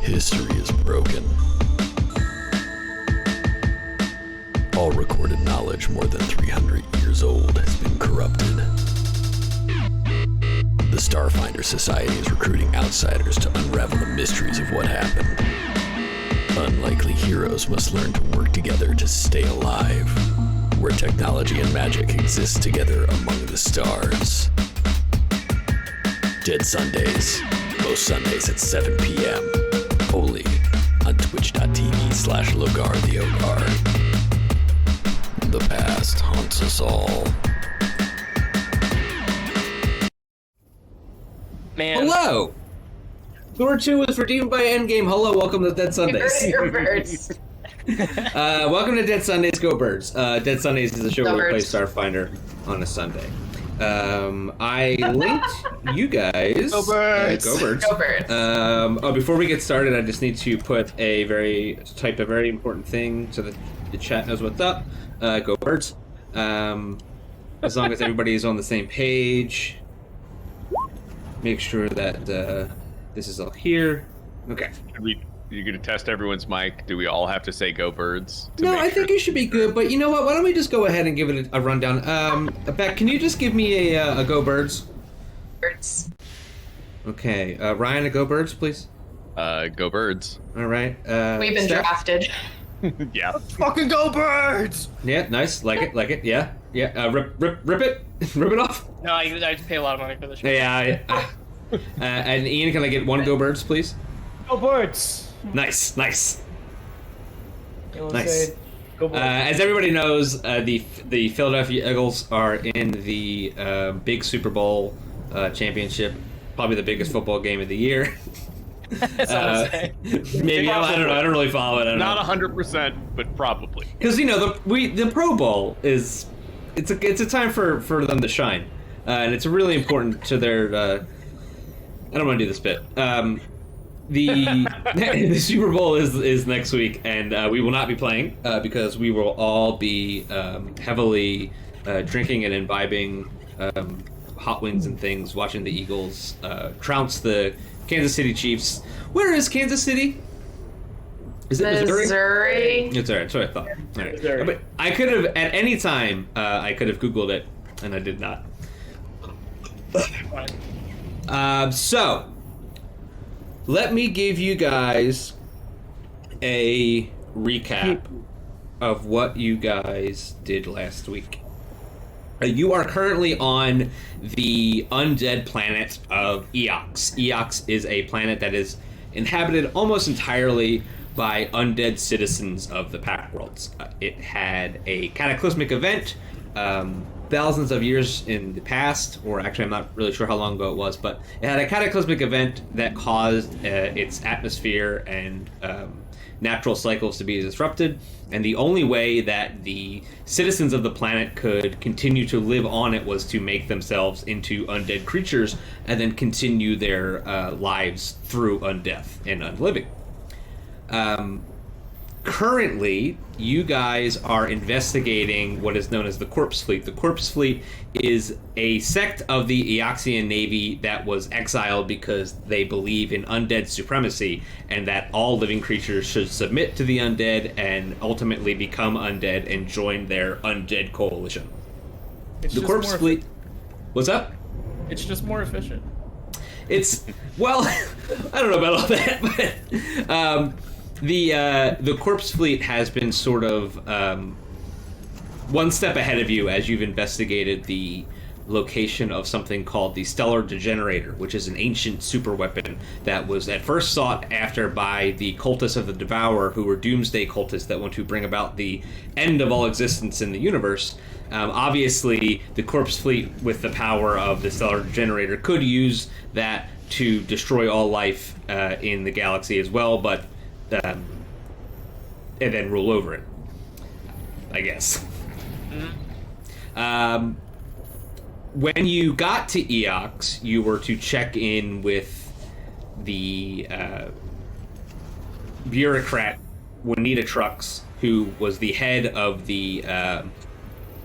History is broken. All recorded knowledge more than 300 years old has been corrupted. The Starfinder Society is recruiting outsiders to unravel the mysteries of what happened. Unlikely heroes must learn to work together to stay alive, where technology and magic exist together among the stars. Dead Sundays, most Sundays at 7 p.m. Only on twitch.tv/Logar the Ogar. The past haunts us all. Man. Hello! Thor 2 was redeemed by Endgame. Hello, welcome to Dead Sundays. Welcome to Dead Sundays, Go Birds. Dead Sundays is a show where we play Starfinder on a Sunday. I linked you guys. Go Birds! Go Birds. Go Birds. Before we get started, I just need to type a very important thing so that the chat knows what's up. Go Birds. As long as everybody is on the same page. Make sure that this is all here. Okay. You're going to test everyone's mic. Do we all have to say Go Birds? No, I think it should be good, but you know what? Why don't we just go ahead and give it a rundown? Beck, can you just give me a Go Birds? Birds. Okay. Ryan, a Go Birds, please. Go Birds. All right. We've been Steph? drafted. Yeah. Fucking Go Birds! Yeah, nice. Like it. Yeah. Yeah. Rip it. Rip it off. No, I have to pay a lot of money for this show. Yeah. And Ian, can I get one Go Birds, please? Go Birds! Nice. You wanna Nice. say Go Birds? As everybody knows, the Philadelphia Eagles are in the big Super Bowl championship, probably the biggest football game of the year. That's what I'm saying. Maybe I don't know. I don't really follow it. I don't Not know. 100%, but probably. Because the Pro Bowl is it's a time for them to shine, and it's really important to their. I don't want to do this bit. The Super Bowl is next week, and we will not be playing because we will all be heavily drinking and imbibing hot wings and things, watching the Eagles trounce the Kansas City Chiefs. Where is Kansas City? Is it Missouri? It's alright. That's what I thought. All right. Missouri. But I could have at any time. I could have Googled it, and I did not. So, let me give you guys a recap of what you guys did last week. You are currently on the undead planet of Eox. Eox is a planet that is inhabited almost entirely by undead citizens of the Pact Worlds. It had a cataclysmic event thousands of years in the past, or actually I'm not really sure how long ago it was, but it had a cataclysmic event that caused its atmosphere and natural cycles to be disrupted, and the only way that the citizens of the planet could continue to live on it was to make themselves into undead creatures and then continue their lives through undeath and unliving. Currently, you guys are investigating what is known as the Corpse Fleet. The Corpse Fleet is a sect of the Eoxian Navy that was exiled because they believe in undead supremacy and that all living creatures should submit to the undead and ultimately become undead and join their undead coalition. The Corpse Fleet... What's up? It's just more efficient. It's... Well, I don't know about all that, but... The Corpse Fleet has been sort of one step ahead of you as you've investigated the location of something called the Stellar Degenerator, which is an ancient super weapon that was at first sought after by the cultists of the Devourer, who were doomsday cultists that want to bring about the end of all existence in the universe. Obviously, the Corpse Fleet, with the power of the Stellar Degenerator, could use that to destroy all life in the galaxy as well, but and then rule over it, I guess. Mm-hmm. When you got to Eox, you were to check in with the bureaucrat Juanita Trucks, who was the head of the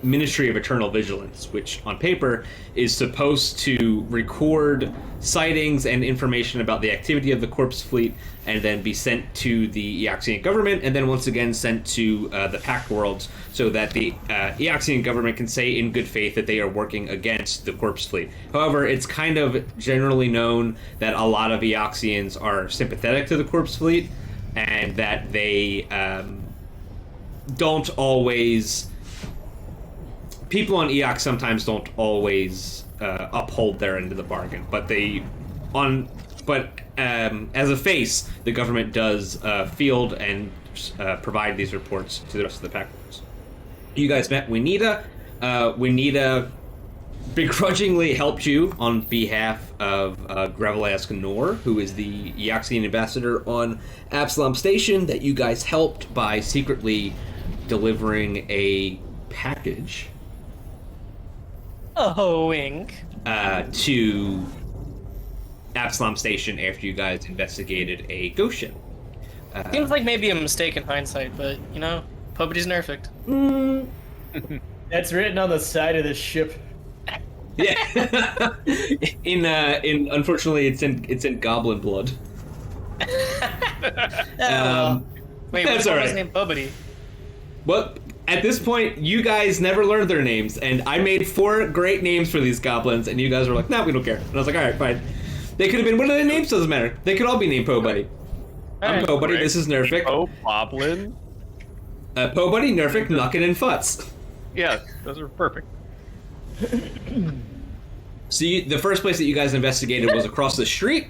Ministry of Eternal Vigilance, which on paper is supposed to record sightings and information about the activity of the corpse fleet, and then be sent to the Eoxian government, and then once again sent to the Pact Worlds, so that the Eoxian government can say in good faith that they are working against the corpse fleet. However, it's kind of generally known that a lot of Eoxians are sympathetic to the corpse fleet, and that they don't always... People on Eox sometimes don't always uphold their end of the bargain, but as a face, the government does field and provide these reports to the rest of the Pact Worlds. You guys met Winita. Winita begrudgingly helped you on behalf of Grevelask Nor, who is the Eoxian ambassador on Absalom Station, that you guys helped by secretly delivering a package wink. to Absalom Station after you guys investigated a ghost ship. Seems like maybe a mistake in hindsight, but, you know, nobody's perfect. That's written on the side of the ship. Yeah. in unfortunately it's in goblin blood. Wait, that's what's all his right. name? Bobity. Well, at this point, you guys never learned their names, and I made 4 great names for these goblins, and you guys were like, nah, we don't care. And I was like, alright, fine. They could have been, what are their names? Doesn't matter. They could all be named Po Buddy. I'm Alright. Po Buddy, this is Nerfic. Oh, Boblin. Po Buddy, Nerfic, Nuckin, and Futz. Yeah, those are perfect. So the first place that you guys investigated was across the street,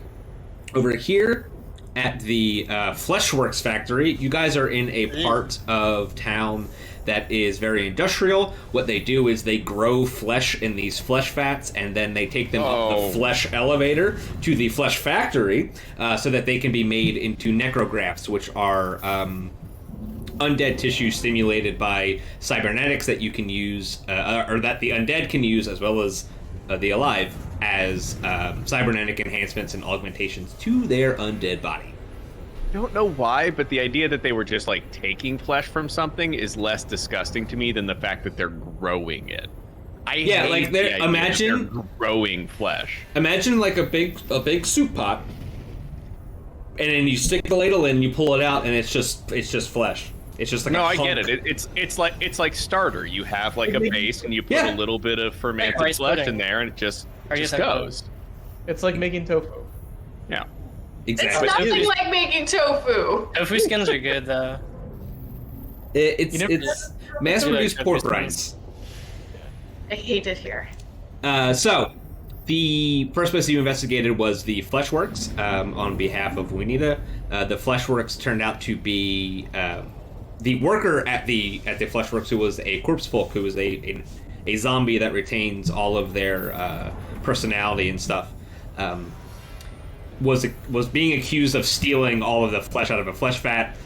over here at the Fleshworks factory. You guys are in a part of town that is very industrial. What they do is they grow flesh in these flesh vats, and then they take them up the flesh elevator to the flesh factory, so that they can be made into necrographs, which are undead tissue stimulated by cybernetics that you can use, or that the undead can use, as well as the alive, as cybernetic enhancements and augmentations to their undead body. I don't know why, but the idea that they were just like taking flesh from something is less disgusting to me than the fact that they're growing it. I hate like the idea that they're growing flesh. Imagine like a big soup pot, and then you stick the ladle in, you pull it out, and it's just flesh. It's just like I get it. It's like starter. You have like a base, and you put a little bit of fermented rice flesh pudding. in there, and it just Just goes. It's like making tofu. Yeah. exactly. It's nothing like making tofu. Tofu skins are good, though. It's mass-produced Tofu pork skins. rinds. I hate it here. So, the first place you investigated was the Fleshworks on behalf of Winita. The Fleshworks turned out to be the worker at the Fleshworks, who was a corpse folk, who was a zombie that retains all of their personality and stuff. Was being accused of stealing all of the flesh out of a flesh vat.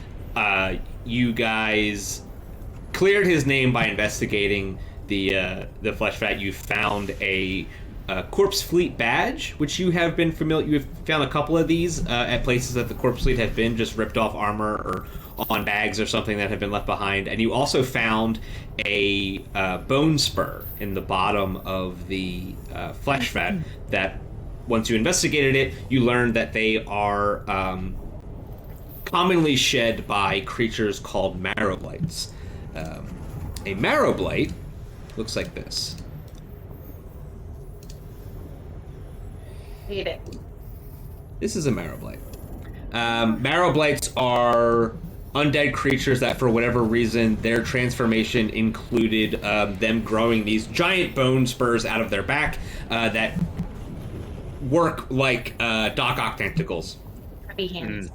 You guys cleared his name by investigating the flesh vat. You found a corpse fleet badge, which you have been familiar. You've found a couple of these at places that the corpse fleet have been, just ripped off armor or on bags or something that have been left behind. And you also found a bone spur in the bottom of the flesh vat that, once you investigated it, you learned that they are commonly shed by creatures called marrowblights. A marrowblight looks like this. Hate it. This is a marrowblight. Marrowblights are undead creatures that, for whatever reason, their transformation included them growing these giant bone spurs out of their back that work like Doc Ock tentacles. Happy hands.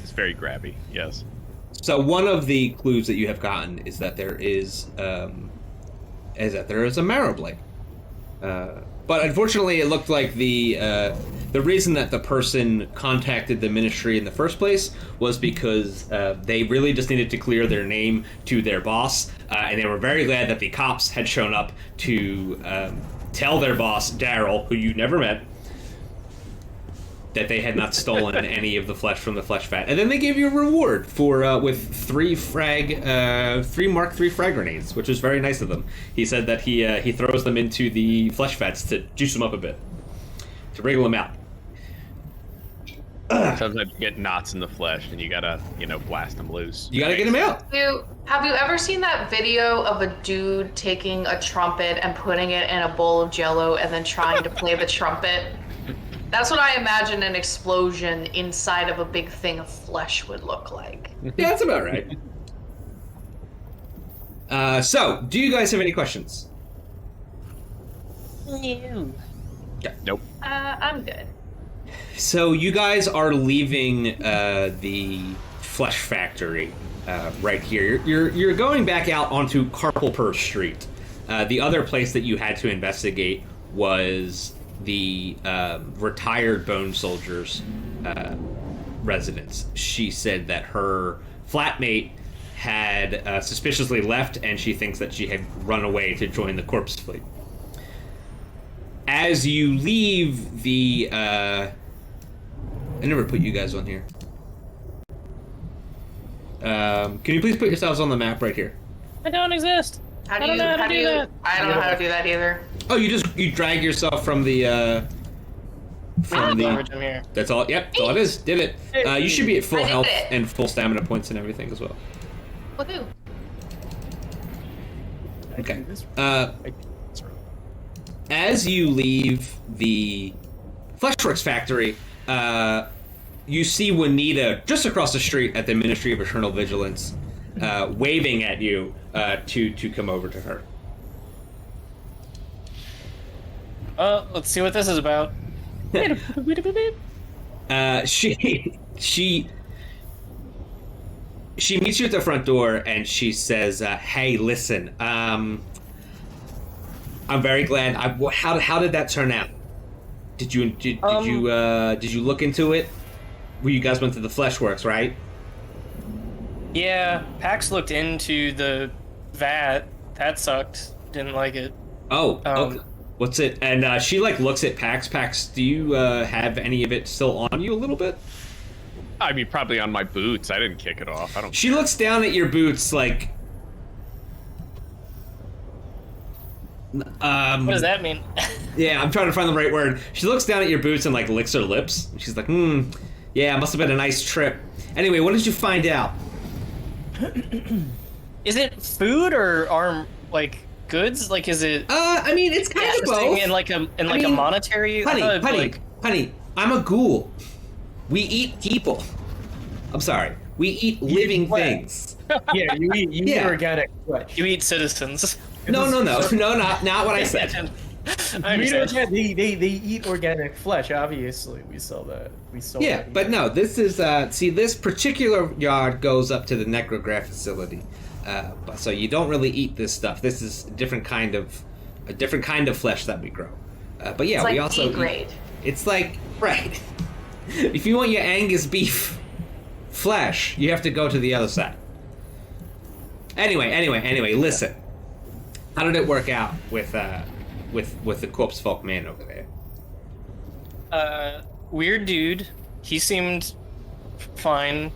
It's very grabby. Yes. So one of the clues that you have gotten is that there is a marrowblight. But unfortunately, it looked like the reason that the person contacted the ministry in the first place was because they really just needed to clear their name to their boss, and they were very glad that the cops had shown up to tell their boss, Daryl, who you never met, that they had not stolen any of the flesh from the flesh vat, and then they gave you a reward for with 3 Mark III frag grenades, which was very nice of them. He said that he throws them into the flesh vats to juice them up a bit, to wriggle them out. Sometimes you get knots in the flesh, and you gotta, blast them loose. You gotta get them out. Have you ever seen that video of a dude taking a trumpet and putting it in a bowl of jello and then trying to play the trumpet? That's what I imagine an explosion inside of a big thing of flesh would look like. Yeah, that's about right. So, do you guys have any questions? No. Nope. I'm good. So you guys are leaving the flesh factory right here. You're going back out onto Carpelpur Street. The other place that you had to investigate was the retired bone soldier's residence. She said that her flatmate had suspiciously left, and she thinks that she had run away to join the corpse fleet. As you leave the I never put you guys on here. Can you please put yourselves on the map right here? I don't exist. I don't know how to do that either. Oh, you drag yourself from the Here. That's all. Yep, that's all it is. Did it. You should be at full health and full stamina points and everything as well. Woohoo. Okay. As you leave the Fleshworks factory, you see Juanita just across the street at the Ministry of Eternal Vigilance, waving at you to come over to her. Let's see what this is about. She meets you at the front door and she says, "Hey, listen. I'm very glad. How did that turn out? Did you look into it? You guys went to the Fleshworks, right?" Yeah, Pax looked into the vat. That sucked. Didn't like it. Oh, okay. What's it? And she looks at Pax. Pax, do you have any of it still on you a little bit? I mean, probably on my boots. I didn't kick it off. I don't. She looks down at your boots like. What does that mean? Yeah, I'm trying to find the right word. She looks down at your boots and licks her lips. And she's like, yeah, it must have been a nice trip. Anyway, what did you find out? Is it food or goods? Is it? I mean, it's kind of both. In a monetary. Honey, I'm a ghoul. We eat people. I'm sorry. We eat living things. Yeah, you eat organic flesh. You eat citizens. No, not what I said. They eat organic flesh. Obviously, we sell that. Yeah, but no, this is this particular yard goes up to the necrograph facility, so you don't really eat this stuff. This is a different kind of flesh that we grow. But yeah, It's we also grade. It's right. If you want your Angus beef flesh, you have to go to the other side. Anyway, listen. How did it work out with the corpse folk man over there? Weird dude. He seemed fine.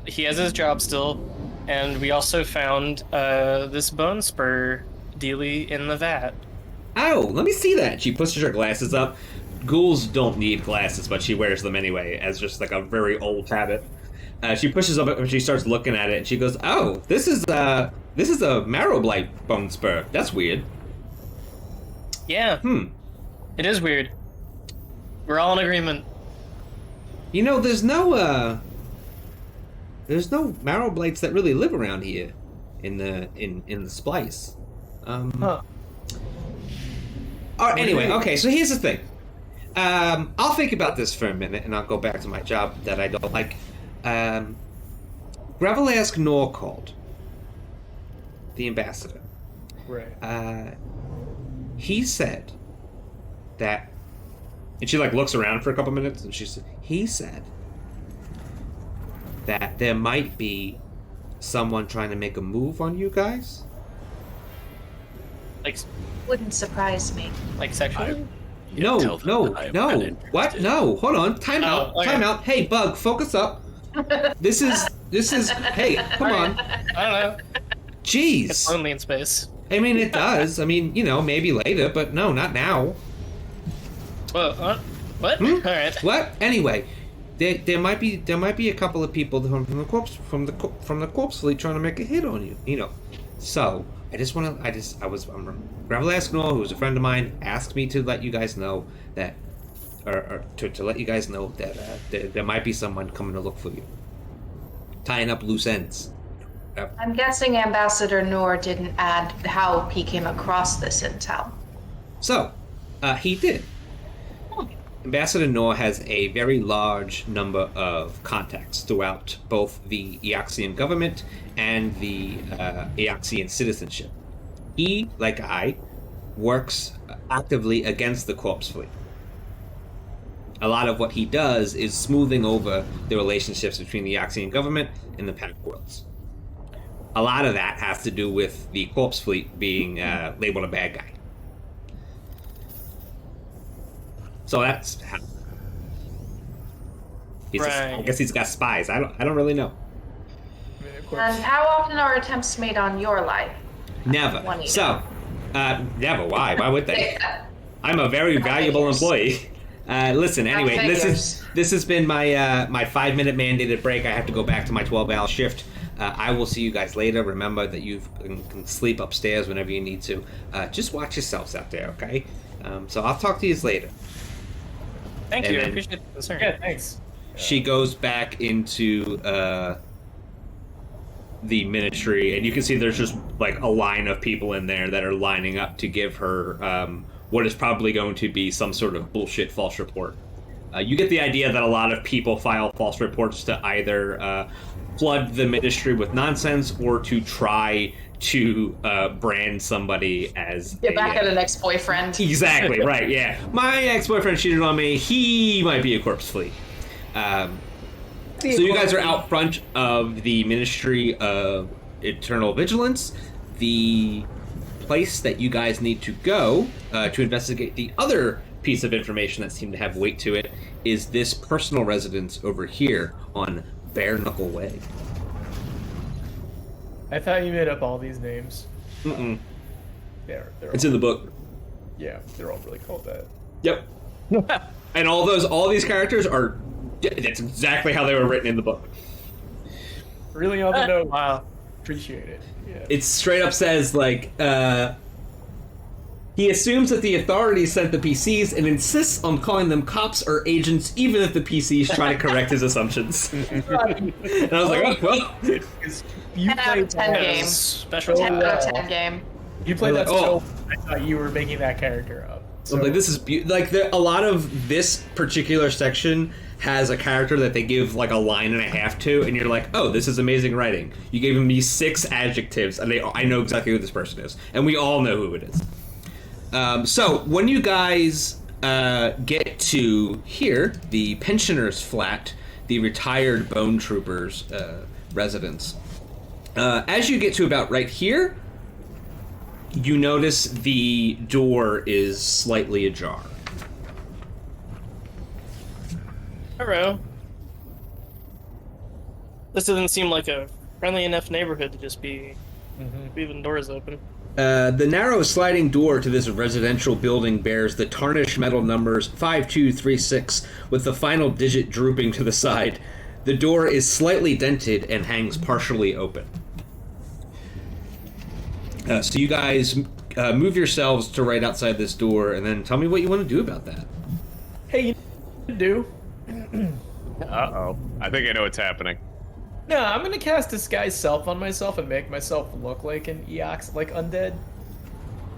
He has his job still, and we also found this bone spur dealie in the vat. Oh, let me see that. She pushes her glasses up. Ghouls don't need glasses, but she wears them anyway as just a very old habit. She pushes up and she starts looking at it, and she goes, "Oh, this is a marrow blight bone spur. That's weird." Yeah. It is weird. We're all in agreement. There's no marrow blights that really live around here in the splice. Huh. All right, anyway, okay, so here's the thing. I'll think about this for a minute, and I'll go back to my job that I don't like. Gravelask Norcald, the ambassador. Right. He said that, and she looks around for a couple minutes, and he said that there might be someone trying to make a move on you guys. Like Wouldn't surprise me. sexually? No, tell them no, that I am no. uninterested. What? No, hold on. Time out. Oh, okay. Time out. Hey, Bug, focus up. This is. Hey, come on. I don't know. It's Jeez. lonely in space. I mean, it does. I mean, maybe later, but no, not now. Well, what? Hmm? All right. What? Anyway, there might be a couple of people from the corpse fleet trying to make a hit on you. So Gravel Asknor, who's a friend of mine, asked me to let you guys know that, or to let you guys know that there might be someone coming to look for you, tying up loose ends. I'm guessing Ambassador Noor didn't add how he came across this intel. So, he did. Ambassador Noor has a very large number of contacts throughout both the Eoxian government and the Eoxian citizenship. He, like I, works actively against the corpse fleet. A lot of what he does is smoothing over the relationships between the Eoxian government and the Pack Worlds. A lot of that has to do with the corpse fleet being labeled a bad guy. So that's how. I guess he's got spies. I don't really know. I mean, of course. And how often are attempts made on your life? Never. Juanita. So, never. Why? Why would they? I'm a very valuable employee. Listen. Anyway, this has been my my 5-minute mandated break. I have to go back to my 12-hour shift. I will see you guys later. Remember that you can sleep upstairs whenever you need to. Just watch yourselves out there, okay? So I'll talk to you later. Thank And you. I then- appreciate the concern. Yeah, thanks. She goes back into the ministry, and you can see there's just like a line of people in there that are lining up to give her what is probably going to be some sort of bullshit false report. You get the idea that a lot of people file false reports to either flood the ministry with nonsense or to try to brand somebody as Get back at an ex-boyfriend. Exactly, right, yeah. My ex-boyfriend cheated on me. He might be a corpse flea. So you guys are out front of the Ministry of Eternal Vigilance. The place that you guys need to go to investigate the other piece of information that seemed to have weight to it is this personal residence over here on Bare Knuckle Way. I thought you made up all these names. Mm-mm. They're It's all, in the book. yeah, they're all really called that. Yep. And all these characters are... That's exactly how they were written in the book. Really on the note. Wow. Appreciate it. Yeah. It straight up says, like, he assumes that the authorities sent the PCs and insists on calling them cops or agents, even if the PCs try to correct his assumptions. And I was like, oh, well. Because you 10 out of played 10 that- game. Special. 10 out of 10 game. You played that Oh. so I thought you were making that character up. So, like, this is a lot of this particular section has a character that they give like a line and a half to, and you're like, oh, this is amazing writing. You gave me 6 adjectives, and I know exactly who this person is, and we all know who it is. So when you guys get to here, the pensioner's flat, the retired bone troopers residence, as you get to about right here, you notice the door is slightly ajar. Hello. This doesn't seem like a friendly enough neighborhood to just be leaving doors open. The narrow sliding door to this residential building bears the tarnished metal numbers 5236 with the final digit drooping to the side. The door is slightly dented and hangs partially open. So you guys move yourselves to right outside this door, and then tell me what you want to do about that. Hey, you do. Uh-oh. I think I know what's happening. No, I'm gonna cast Disguise Self on myself and make myself look like an Eox, like Undead.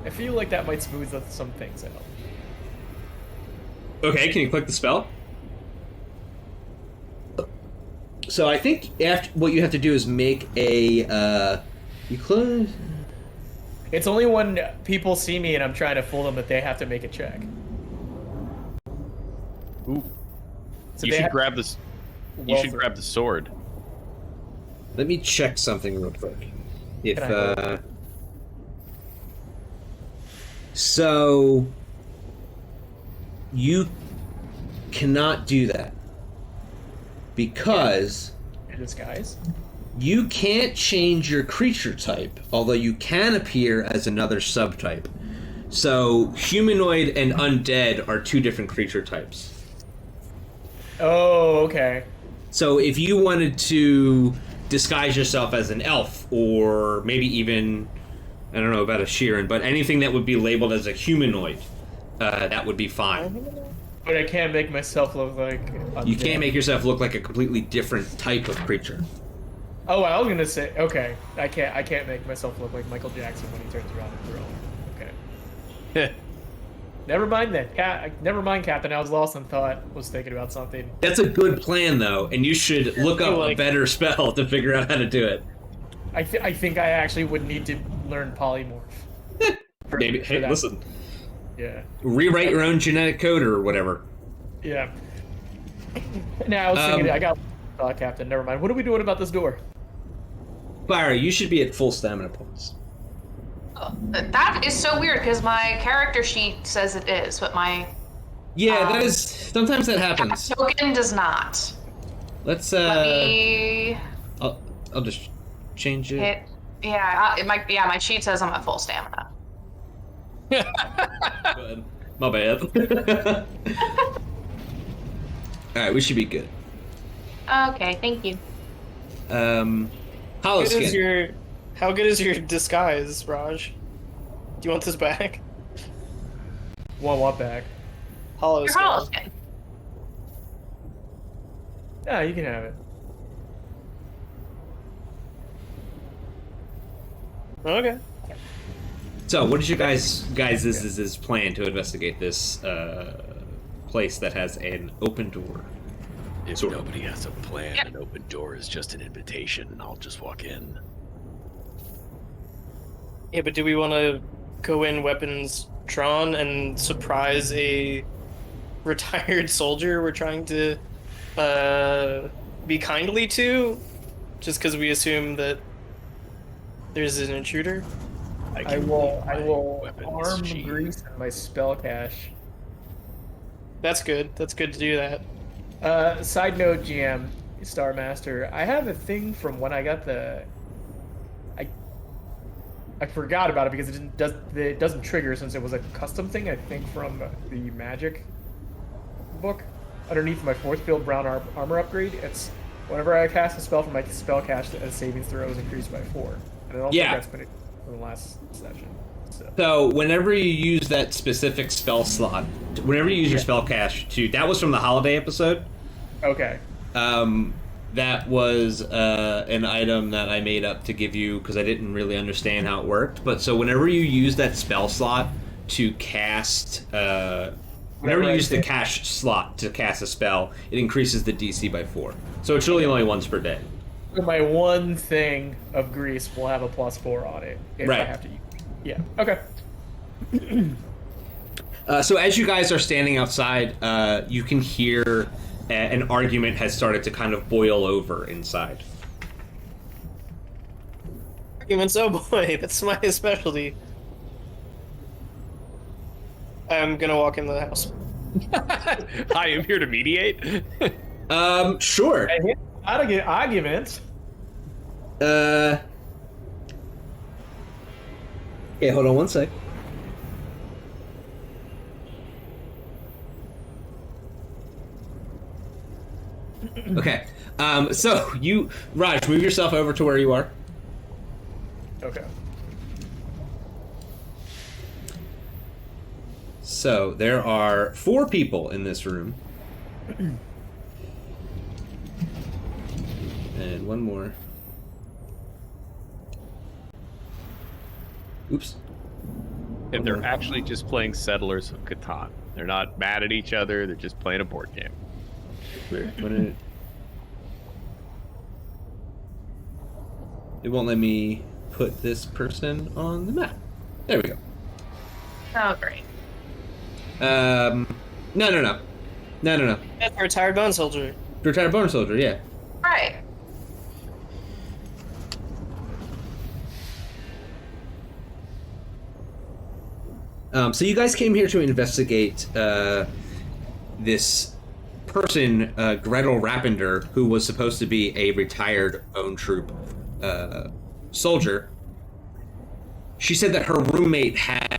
I feel like that might smooth some things out. Okay, can you click the spell? So I think after what you have to do is make a you close. It's only when people see me and I'm trying to fool them that they have to make a check. Ooh. So You they should have- grab this. You Well, should grab the sword. Let me check something real quick. If Can I go? so you cannot do that because In disguise. you can't change your creature type, although you can appear as another subtype. So humanoid and undead are two different creature types. Oh, okay. So if you wanted to disguise yourself as an elf, or maybe even, I don't know about a Sheeran, but anything that would be labeled as a humanoid, that would be fine. But I can't make myself look like You undead. can't make yourself look like a completely different type of creature. Oh, I was gonna say, okay. I can't make myself look like Michael Jackson when he turns around and throws. Okay. Never mind then. Never mind, Captain. I was lost in thought. Was thinking about something. That's a good plan, though, and you should look up a like- better spell to figure out how to do it. I think I actually would need to learn polymorph. Maybe. Hey, that. listen. Yeah. Rewrite your own genetic code or whatever. Yeah. Now I was thinking, I got thought, Captain. Never mind. What are we doing about this door? Byra, you should be at full stamina points. That is so weird because my character sheet says it is, but my Yeah, that is. Sometimes that happens. token does not. Let's. Let me I'll just change it. hit. Yeah, my sheet says I'm at full stamina. Good. My bad. Alright, we should be good. Okay, thank you. Hollow Good is skin. How good is your disguise, Raj? Do you want this back? What back? Hollow Your skin. hollow skin. Yeah, you can have it. Okay. So, what is your guys' plan to investigate this place that has an open door? If Sort of. nobody has a plan, Yep. an open door is just an invitation, and I'll just walk in. Yeah, but do we want to go in weapons drawn and surprise a retired soldier we're trying to be kindly to, just because we assume that there's an intruder? I can will leave my weapons arm sheath. grease and my spell cache. That's good. That's good to do that. Side note, GM, Star Master, I have a thing from when I got the. I forgot about it because it doesn't trigger since it was a custom thing. I think from the Magic book underneath my fourth field brown armor upgrade. It's whenever I cast a spell from my spell cache, the saving throw is increased by 4. And I don't Yeah. think that's been in the last session. So, whenever you use that specific spell slot, whenever you use your spell cache to, that was from the holiday episode. Okay. That was an item that I made up to give you because I didn't really understand how it worked. But so whenever you use that spell slot to cast, whenever you use the cache slot to cast a spell, it increases the DC by 4. So it's really only once per day. My one thing of grease will have a +4 on it if I Right. have to use it. Yeah. Okay. So as you guys are standing outside, you can hear an argument has started to kind of boil over inside. Arguments, oh boy, that's my specialty. I'm gonna walk into the house. Hi, I'm here to mediate. Sure. I'd get arguments. Yeah, hold on one sec. Okay. So you, Raj, move yourself over to where you are. Okay. So there are 4 people in this room. And one more. Oops. And they're actually just playing Settlers of Catan. They're not mad at each other. They're just playing a board game. It won't let me put this person on the map. There we go. Oh, great. No. That's a retired bone soldier. Retired bone soldier, yeah. Right. So you guys came here to investigate this person, Gretel Rappender, who was supposed to be a retired Bone Troop soldier. She said that her roommate had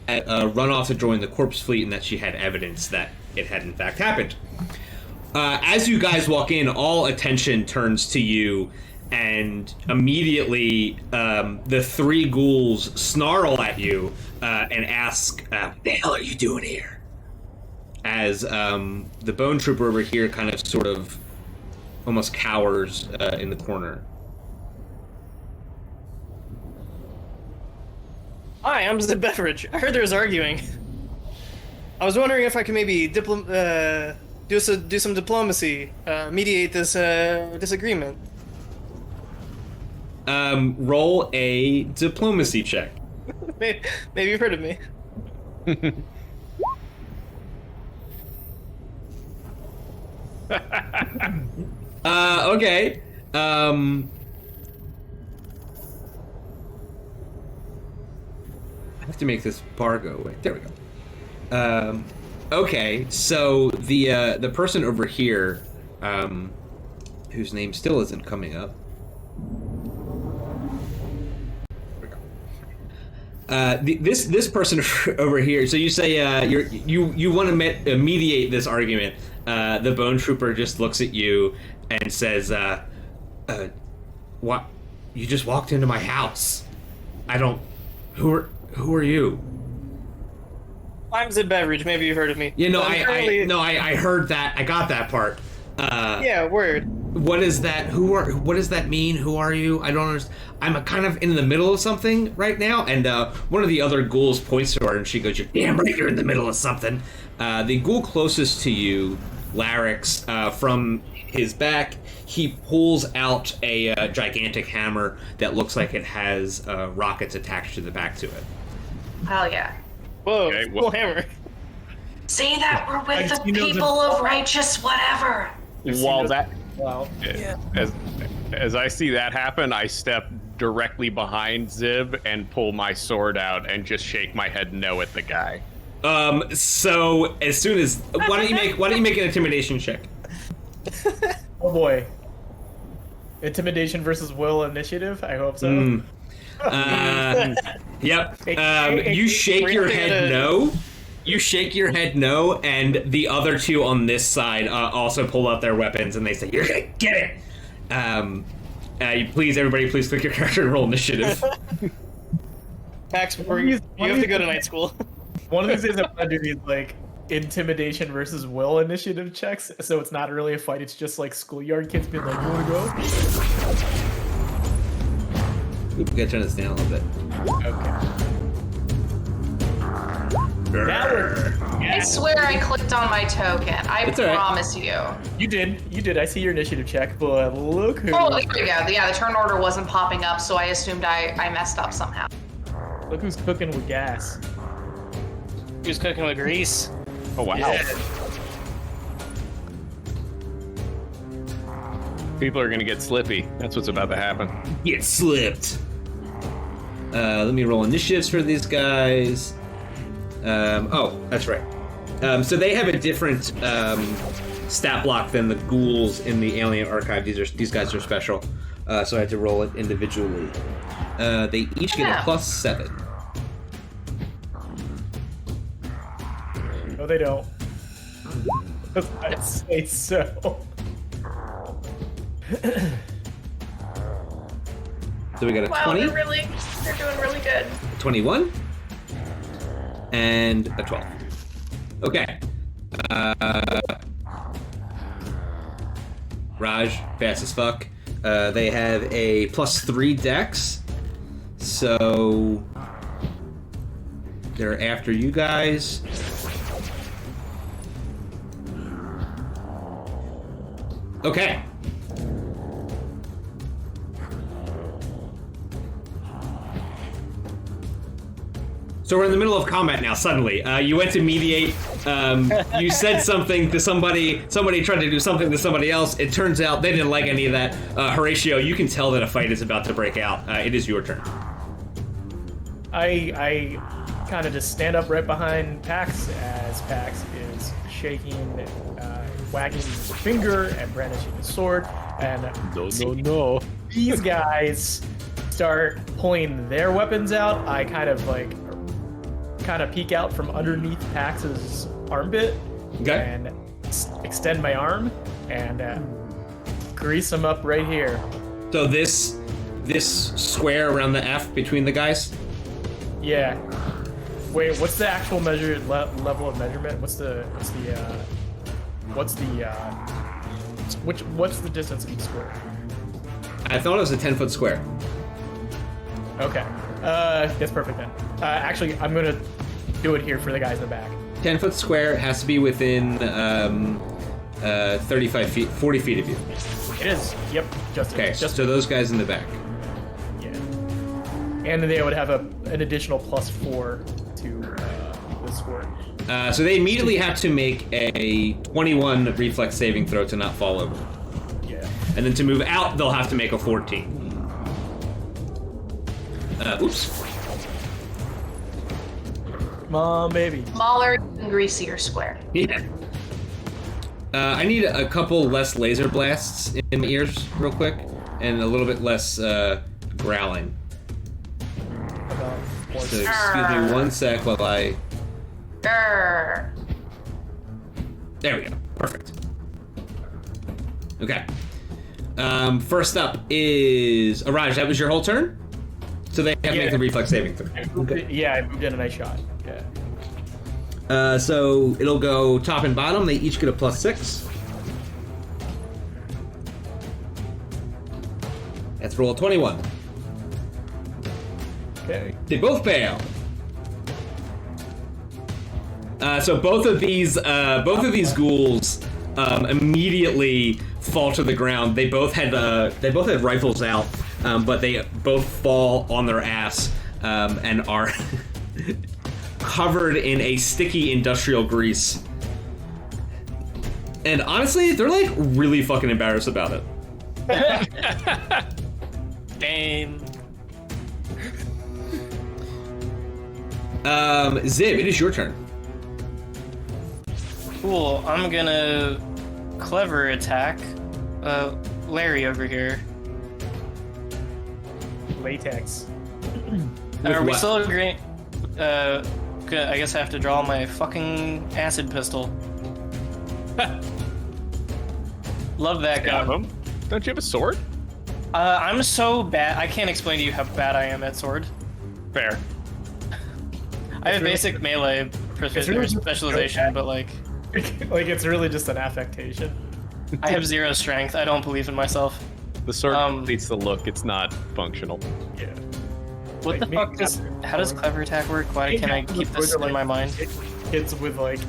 run off to join the corpse fleet and that she had evidence that it had in fact happened. As you guys walk in, all attention turns to you, and immediately the three ghouls snarl at you and ask, what the hell are you doing here? As the Bone Trooper over here kind of sort of almost cowers in the corner. Hi, I'm Zib Beveridge. I heard there was arguing. I was wondering if I could maybe do some diplomacy, mediate this disagreement. Roll a diplomacy check. Maybe you've heard of me. Okay. I have to make this bar go away. There we go. Okay, so the person over here, whose name still isn't coming up. There we go. This person over here. So you say you want to mediate this argument. The Bone Trooper just looks at you and says, "What? You just walked into my house. I don't. Who are you?" I'm Zib Beveridge. Maybe you've heard of me. Yeah, no, I heard that. I got that part. Yeah, word. What is that? What does that mean? Who are you? I don't understand. I'm kind of in the middle of something right now, and one of the other ghouls points to her, and she goes, "You're damn right, you're in the middle of something." The ghoul closest to you, Larix, from his back, he pulls out a gigantic hammer that looks like it has rockets attached to the back to it. Hell yeah. Whoa, Okay, cool hammer. Say that we're with the people of righteous whatever. While that, Wow. as I see that happen, I step directly behind Zib and pull my sword out and just shake my head no at the guy. So as soon as why don't you make an intimidation check? Oh boy. Intimidation versus will initiative? I hope so. Yep. You shake your head no. You shake your head no, and the other two on this side also pull out their weapons, and they say, "You're gonna get it." Please, everybody, please click your character and roll initiative. Max, you have to go to night school. One of these days I'm gonna do these like intimidation versus will initiative checks, so it's not really a fight, it's just like schoolyard kids being like, "You wanna go?" Oop, we gotta turn this down a little bit. Okay. I swear I clicked on my token. I It's all right. promise you. You did. I see your initiative check, but look who Oh, there we go. Yeah, the turn order wasn't popping up, so I assumed I messed up somehow. look who's cooking with gas. He was cooking with grease. Oh wow! Yeah. People are gonna get slippy. That's what's about to happen. Get slipped. Let me roll initiatives for these guys. Oh, that's right. So they have a different stat block than the ghouls in the Alien Archive. These guys are special, so I had to roll it individually. They each get a +7. No, they don't. I'd say so. So we got a Wow, 20, they're doing really good. 21, and a 12. Okay. Raj, fast as fuck. They have a +3 dex, so they're after you guys. Okay. So we're in the middle of combat now, suddenly. You went to mediate, you said something to somebody tried to do something to somebody else. It turns out they didn't like any of that. Horatio, you can tell that a fight is about to break out. It is your turn. I kind of just stand up right behind Pax as Pax is shaking, wagging his finger and brandishing his sword. And No. these guys start pulling their weapons out. I kind of peek out from underneath Pax's armpit Okay. and extend my arm and grease him up right here. So this square around the F between the guys. Yeah. Wait, what's the actual level of measurement? What's the distance of the square? I thought it was a 10-foot square. Okay. That's perfect then. Actually, I'm gonna do it here for the guys in the back. 10-foot square has to be within 35 feet, 40 feet of you. It is. Yep. Okay, so those guys in the back. Yeah. And they would have an additional +4 to the score. So they immediately have to make a 21 reflex saving throw to not fall over. Yeah. And then to move out, they'll have to make a 14. Oops. Come on, baby. Smaller and greasier square. Yeah. I need a couple less laser blasts in my ears real quick, and a little bit less growling. So excuse me one sec while I... Grr. There we go. Perfect. Okay. First up is... Araj, that was your whole turn? So they have to make the reflex saving throw. Okay. Yeah, I moved in and I shot. Yeah. So it'll go top and bottom. They each get a +6. Let's roll a 21. Okay. They both fail. So both of these ghouls immediately fall to the ground. They both had rifles out, but they both fall on their ass and are covered in a sticky industrial grease. And honestly, they're like really fucking embarrassed about it. Damn. Zib, it is your turn. Cool. I'm gonna clever attack Larry over here. Latex. Are we what? still agreeing? I guess I have to draw my fucking acid pistol. Love that gun. Don't you have a sword? I'm so bad. I can't explain to you how bad I am at sword. Fair. I have basic melee specialization, but like it's really just an affectation. I have 0 strength. I don't believe in myself. The sword completes the look. It's not functional. Yeah. What the fuck does? How does clever attack work? Why can't I keep this in my mind? Kids with like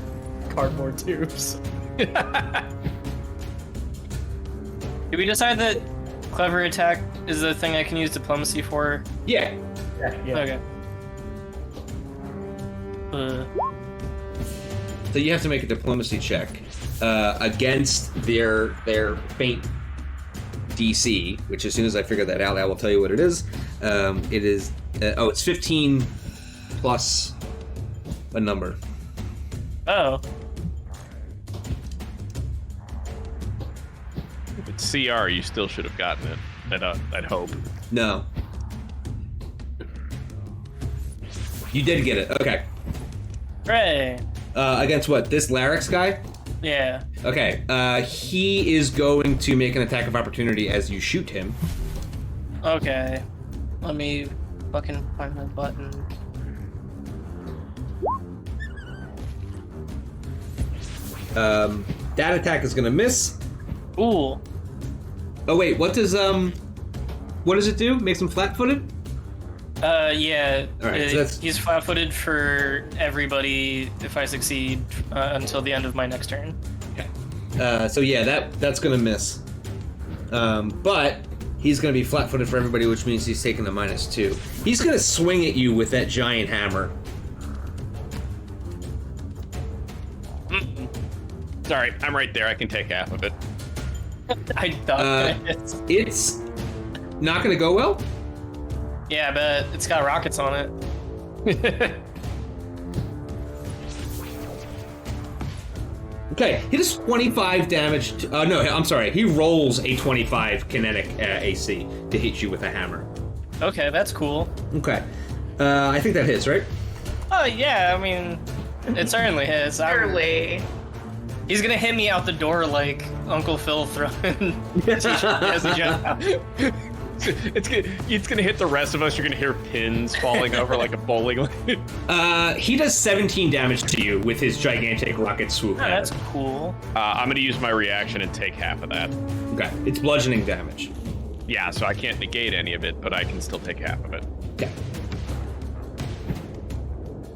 cardboard tubes. Did we decide that clever attack is the thing I can use diplomacy for? Yeah. Yeah. Okay. So you have to make a diplomacy check against their faint DC, which as soon as I figure that out, I will tell you what it is. It is it's 15 plus a number. Oh. If it's CR, you still should have gotten it. I'd hope. No. You did get it. Okay. Hooray. Against what? This Larix guy? Yeah. Okay. He is going to make an attack of opportunity as you shoot him. Okay. Let me fucking find my button. That attack is gonna miss. Ooh. Oh wait, what does it do? Makes him flat-footed? Yeah. Alright, so that's... He's flat-footed for everybody if I succeed until the end of my next turn. Okay. So yeah, that's gonna miss. But he's gonna be flat-footed for everybody, which means he's taking a -2. He's gonna swing at you with that giant hammer. Sorry, I'm right there. I can take half of it. I thought It's not gonna go well. Yeah, but it's got rockets on it. Okay, he does 25 damage. No, I'm sorry. He rolls a 25 kinetic AC to hit you with a hammer. Okay, that's cool. Okay. I think that hits, right? Oh, yeah, I mean, it certainly hits. Surely. He's gonna hit me out the door like Uncle Phil throwing t-shirt as a jump. It's gonna hit the rest of us. You're gonna hear pins falling over like a bowling lane. He does 17 damage to you with his gigantic rocket swoop. Oh, that's cool. I'm gonna use my reaction and take half of that. Okay, it's bludgeoning damage. Yeah, so I can't negate any of it, but I can still take half of it. Okay.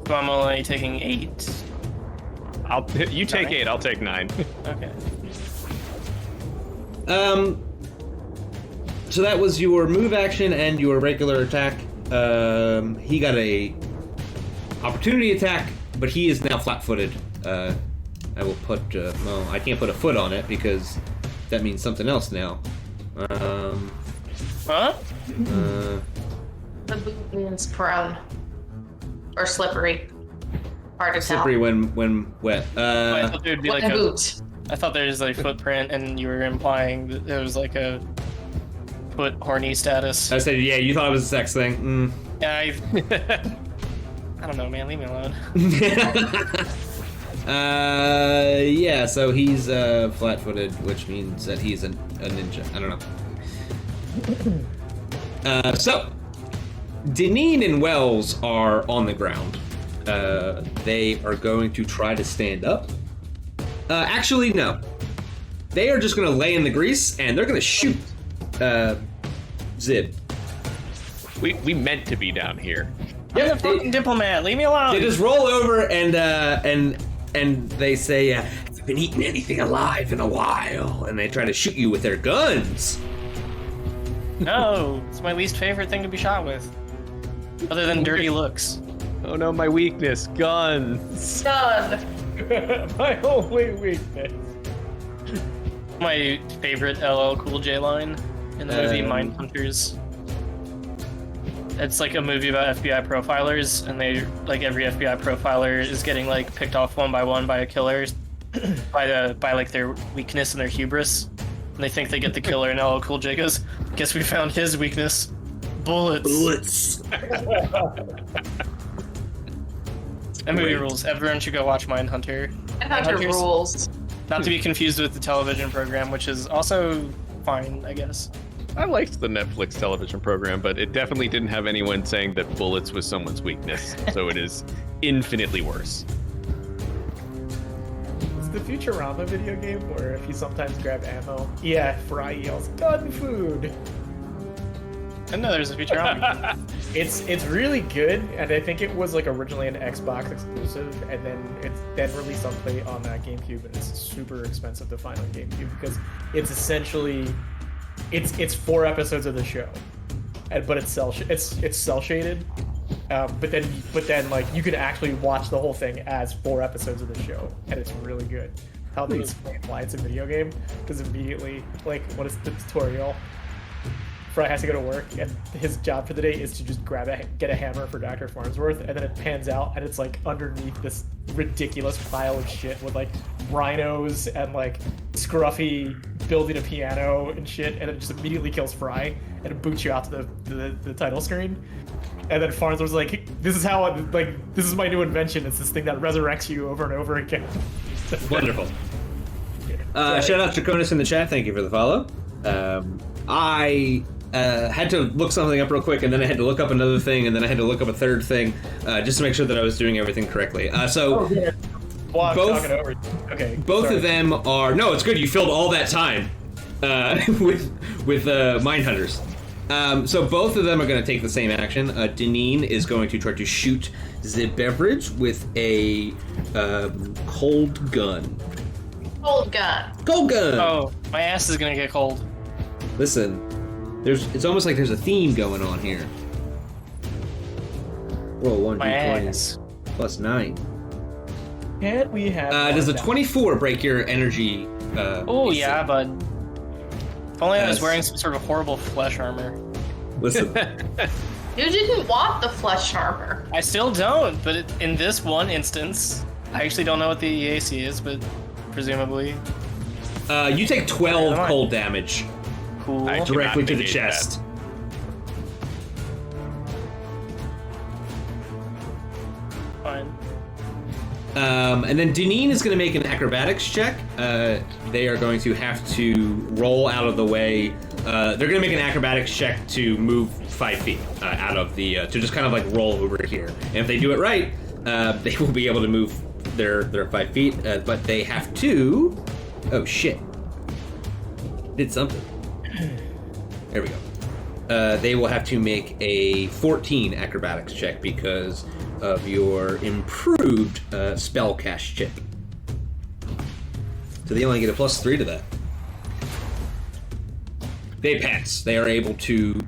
So I'm only taking 8. You take 8, I'll take 9. Okay. So that was your move action and your regular attack. He got a opportunity attack, but he is now flat-footed. I will put, well, I can't put a foot on it because that means something else now. Huh? The boot means prone. Or slippery. Hard to tell. Slippery when wet. I thought there'd be like Wooden a boot. I thought there was like footprint, and you were implying that there was like a foot horny status. I said, yeah, you thought it was a sex thing. Yeah, I don't know, man. Leave me alone. Yeah, so he's flat-footed, which means that he's a ninja. I don't know. So, Deneen and Wells are on the ground. They are going to try to stand up. Actually, no. They are just going to lay in the grease, and they're going to shoot Zib. We meant to be down here. I'm a fucking diplomat. Leave me alone. They just roll over and they say, "I've been eating anything alive in a while," and they try to shoot you with their guns. No, it's my least favorite thing to be shot with, other than dirty looks. Oh no, my weakness, guns. Done. My only weakness. My favorite LL Cool J line in the movie Mindhunters. It's like a movie about FBI profilers, and they like every FBI profiler is getting like picked off one by a killer by like their weakness and their hubris, and they think they get the killer. And LL Cool J goes, "Guess we found his weakness, bullets." That movie rules. Everyone should go watch Mindhunter. Mindhunter rules. Not to be confused with the television program, which is also fine, I guess. I liked the Netflix television program, but it definitely didn't have anyone saying that bullets was someone's weakness, so it is infinitely worse. It's the Futurama video game where if you sometimes grab ammo, Fry yells, "Gun food!" I know there's a Futurama. It's really good, and I think it was like originally an Xbox exclusive, and then it's then released on GameCube, and it's super expensive to find on GameCube because it's essentially it's 4 episodes of the show, but it's cell shaded, but then like you can actually watch the whole thing as 4 episodes of the show, and it's really good. How they explain why it's a video game, because immediately like what is the tutorial? Fry has to go to work, and his job for the day is to just get a hammer for Dr. Farnsworth, and then it pans out, and it's like underneath this ridiculous pile of shit with like rhinos and like Scruffy building a piano and shit, and it just immediately kills Fry, and it boots you out to the title screen. And then Farnsworth's like, "This is how this is my new invention. It's this thing that resurrects you over and over again." Wonderful. Shout out to Draconis in the chat. Thank you for the follow. I had to look something up real quick, and then I had to look up another thing, and then I had to look up a third thing, just to make sure that I was doing everything correctly. Both of them are... No, it's good. You filled all that time with Mindhunters. So both of them are going to take the same action. Deneen is going to try to shoot the beverage with a cold gun. Cold gun. Cold gun! Oh, my ass is gonna get cold. Listen, it's almost like there's a theme going on here. Roll 1 My d20 ass. plus 9. Can't we have... Does a 24 break your energy? Oh AC? yeah, but if only I was Yes. wearing some sort of horrible flesh armor. Listen, You didn't want the flesh armor. I still don't, but in this one instance, I actually don't know what the AC is, but presumably. You take 12 Alright. cold damage Cool. I- directly to the negate chest. Fine. And then Deneen is going to make an acrobatics check. They are going to have to roll out of the way. They're going to make an acrobatics check to move 5 feet out of the, to just kind of like roll over here. And if they do it right, they will be able to move their 5 feet. But they have to. Oh shit! Did something. There we go. They will have to make a 14 acrobatics check because of your improved spell cast chip. So they only get a +3 to that. They pass. They are able to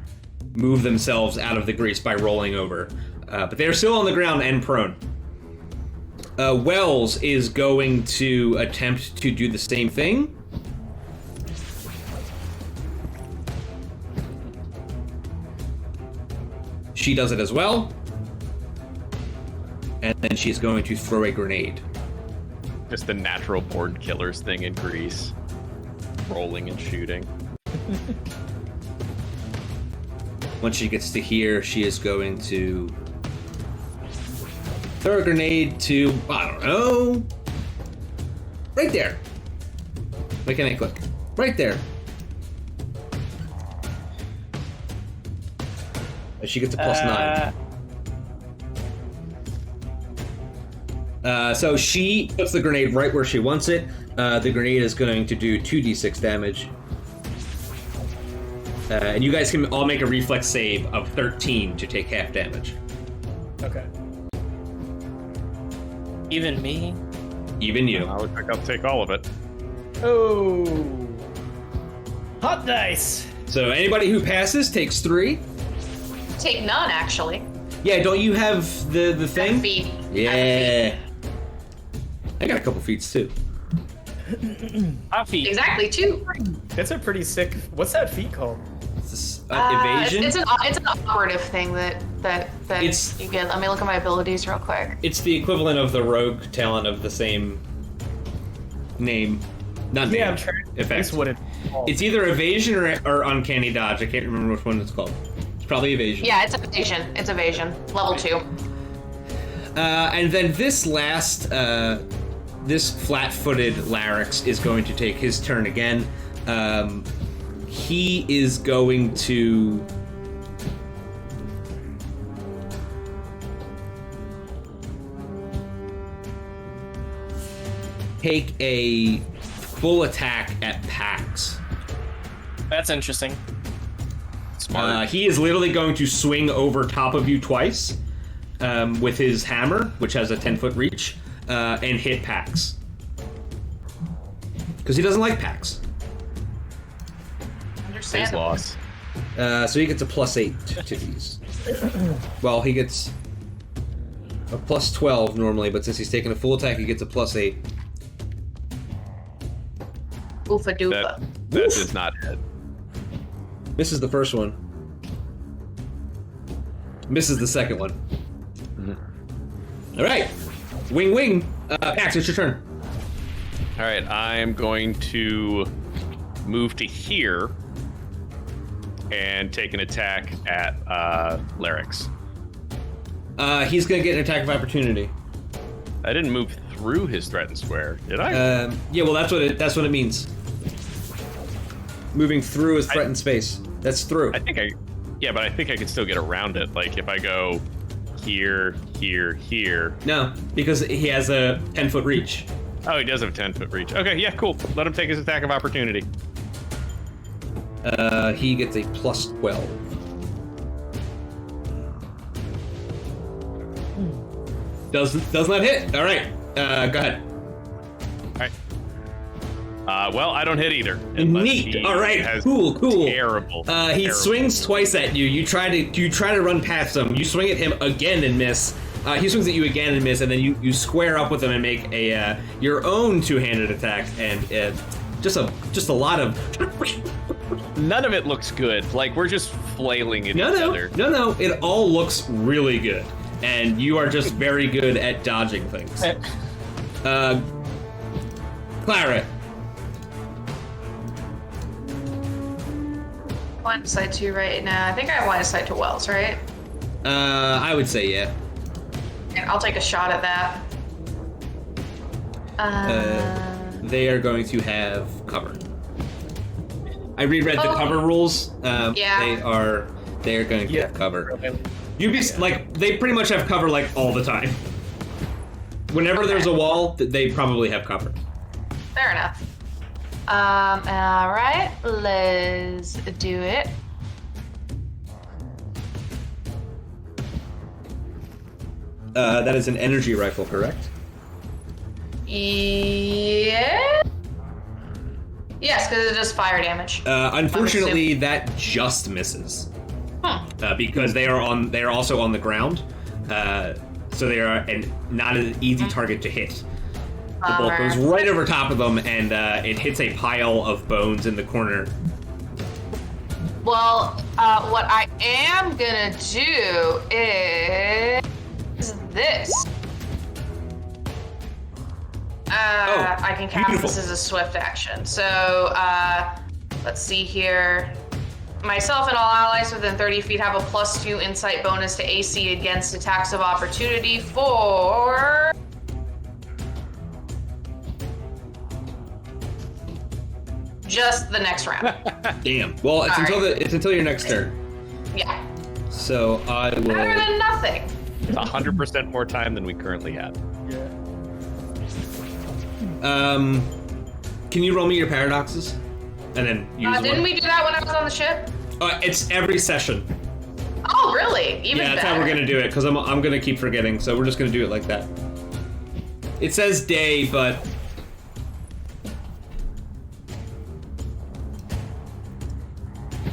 move themselves out of the grease by rolling over. But they're still on the ground and prone. Wells is going to attempt to do the same thing. She does it as well. And then she's going to throw a grenade. Just the natural born killers thing in Greece. Rolling and shooting. Once she gets to here, she is going to throw a grenade to, I don't know, right there. Why can't I click? Right there. She gets a +9. So she puts the grenade right where she wants it. The grenade is going to do 2d6 damage. And you guys can all make a reflex save of 13 to take half damage. Okay. Even me. Even you. I would think I'll take all of it. Oh. Hot dice. So anybody who passes takes 3. Take none, actually. Yeah, don't you have the thing? Feet. Yeah. I got a couple feats too. Coffee. Exactly, two. That's a pretty sick. What's that feat called? Is this, evasion? It's an operative thing that It's- you get. Let me look at my abilities real quick. It's the equivalent of the rogue talent of the same name. Not name. Yeah, I'm trying to Effect. guess what it. It's either evasion or uncanny dodge. I can't remember which one it's called. It's probably evasion. Yeah, it's evasion. It's evasion. Level 2. And then this last, this flat-footed Larynx is going to take his turn again. He is going to take a full attack at Pax. That's interesting. Smart. He is literally going to swing over top of you twice with his hammer, which has a 10-foot reach, and hit Pax. Because he doesn't like Pax. His Understandable. loss. So he gets a +8 to these. Well, he gets a +12 normally, but since he's taking a full attack, he gets a +8. Oofa doofa. That does not hit. Misses the first one. Misses the second one. All right. Wing, wing. Pax, it's your turn. All right, I'm going to move to here and take an attack at Larynx. He's going to get an attack of opportunity. I didn't move through his threatened square, did I? Yeah, well, that's what it means. Moving through his threatened space. That's through. Yeah, but I think I could still get around it. Like if I go here, here, here. No, because he has a 10-foot reach. Oh, he does have a 10-foot reach. Okay, yeah, cool. Let him take his attack of opportunity. He gets a +12. Does not hit. All right. Go ahead. All right. Well, I don't hit either. unless Neat. he All right. has Cool. Terrible. He terrible. swings twice at you. You try to run past him. You swing at him again and miss. He swings at you again and miss, and then you square up with him and make a your own two-handed attack, and just a lot of. None of it looks good. Like we're just flailing at each other. No. It all looks really good, and you are just very good at dodging things. Claret. Line of sight to right now. I think I have line of sight to Wells, right? I would say yeah. And I'll take a shot at that. They are going to have cover. I reread the cover rules. Yeah. They are going to have cover. You'd be like, they pretty much have cover like all the time. Whenever there's a wall, they probably have cover. Fair enough. All right, let's do it. That is an energy rifle, correct? Yeah. Yes, because it does fire damage. Unfortunately, that just misses. Because they are also on the ground, so they are not an easy target to hit. The bolt goes right over top of them, and it hits a pile of bones in the corner. Well, what I am gonna do is this. I can cast beautiful. this as a swift action. So, let's see here. Myself and all allies within 30 feet have a +2 insight bonus to AC against attacks of opportunity for... just the next round. Damn. Well, it's until your next turn. Yeah. So I will. Better than nothing. It's 100% more time than we currently have. Yeah. Can you roll me your paradoxes, and then use one? Didn't we do that when I was on the ship? It's every session. Oh, really? Even Yeah, that's better. how we're gonna do it. Because I'm gonna keep forgetting. So we're just gonna do it like that. It says day, but.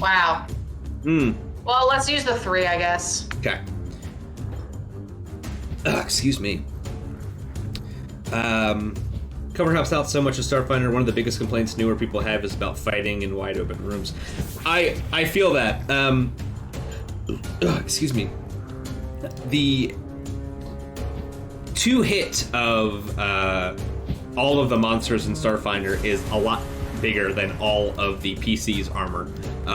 Wow. Well, let's use the 3, I guess. Okay. Excuse me. Cover helps out so much as Starfinder. One of the biggest complaints newer people have is about fighting in wide open rooms. I feel that. Excuse me. The 2 hit of all of the monsters in Starfinder is a lot bigger than all of the PC's armor.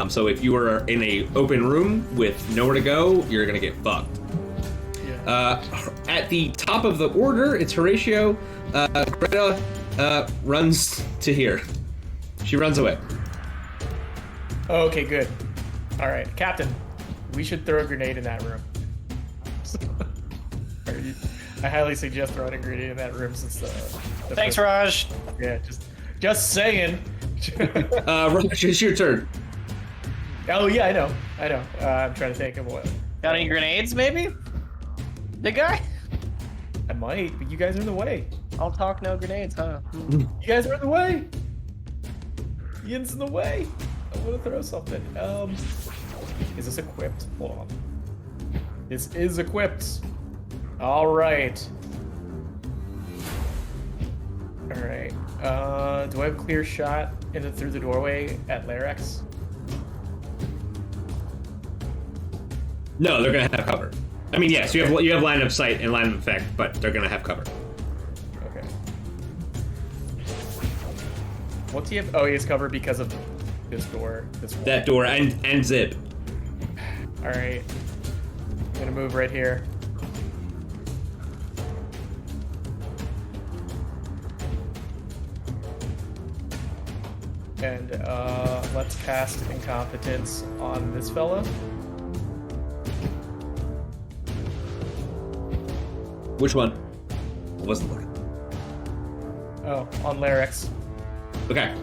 So if you are in a open room with nowhere to go, you're gonna get fucked. At the top of the order, it's Horatio. Greta runs to here. She runs away. Okay, good. All right, Captain, we should throw a grenade in that room. I highly suggest throwing a grenade in that room since the Thanks, Raj. Yeah, just saying. Raj, it's your turn. Oh yeah, I know. I'm trying to think of what. Got any grenades, maybe? Big guy? I might, but you guys are in the way. I'll talk no grenades, huh? You guys are in the way. Ian's in the way. I want to throw something. Is this equipped? Hold on. This is equipped. All right. All right. Do I have a clear shot through the doorway at Larex? No, they're gonna have cover. I mean, yes, you have line of sight and line of effect, but they're gonna have cover. Okay. What's he have? Oh, he has cover because of this door. This wall. That door and zip. All right. I'm gonna move right here. And let's cast Incompetence on this fella. Which one? I wasn't looking. Oh, on Larex. Okay.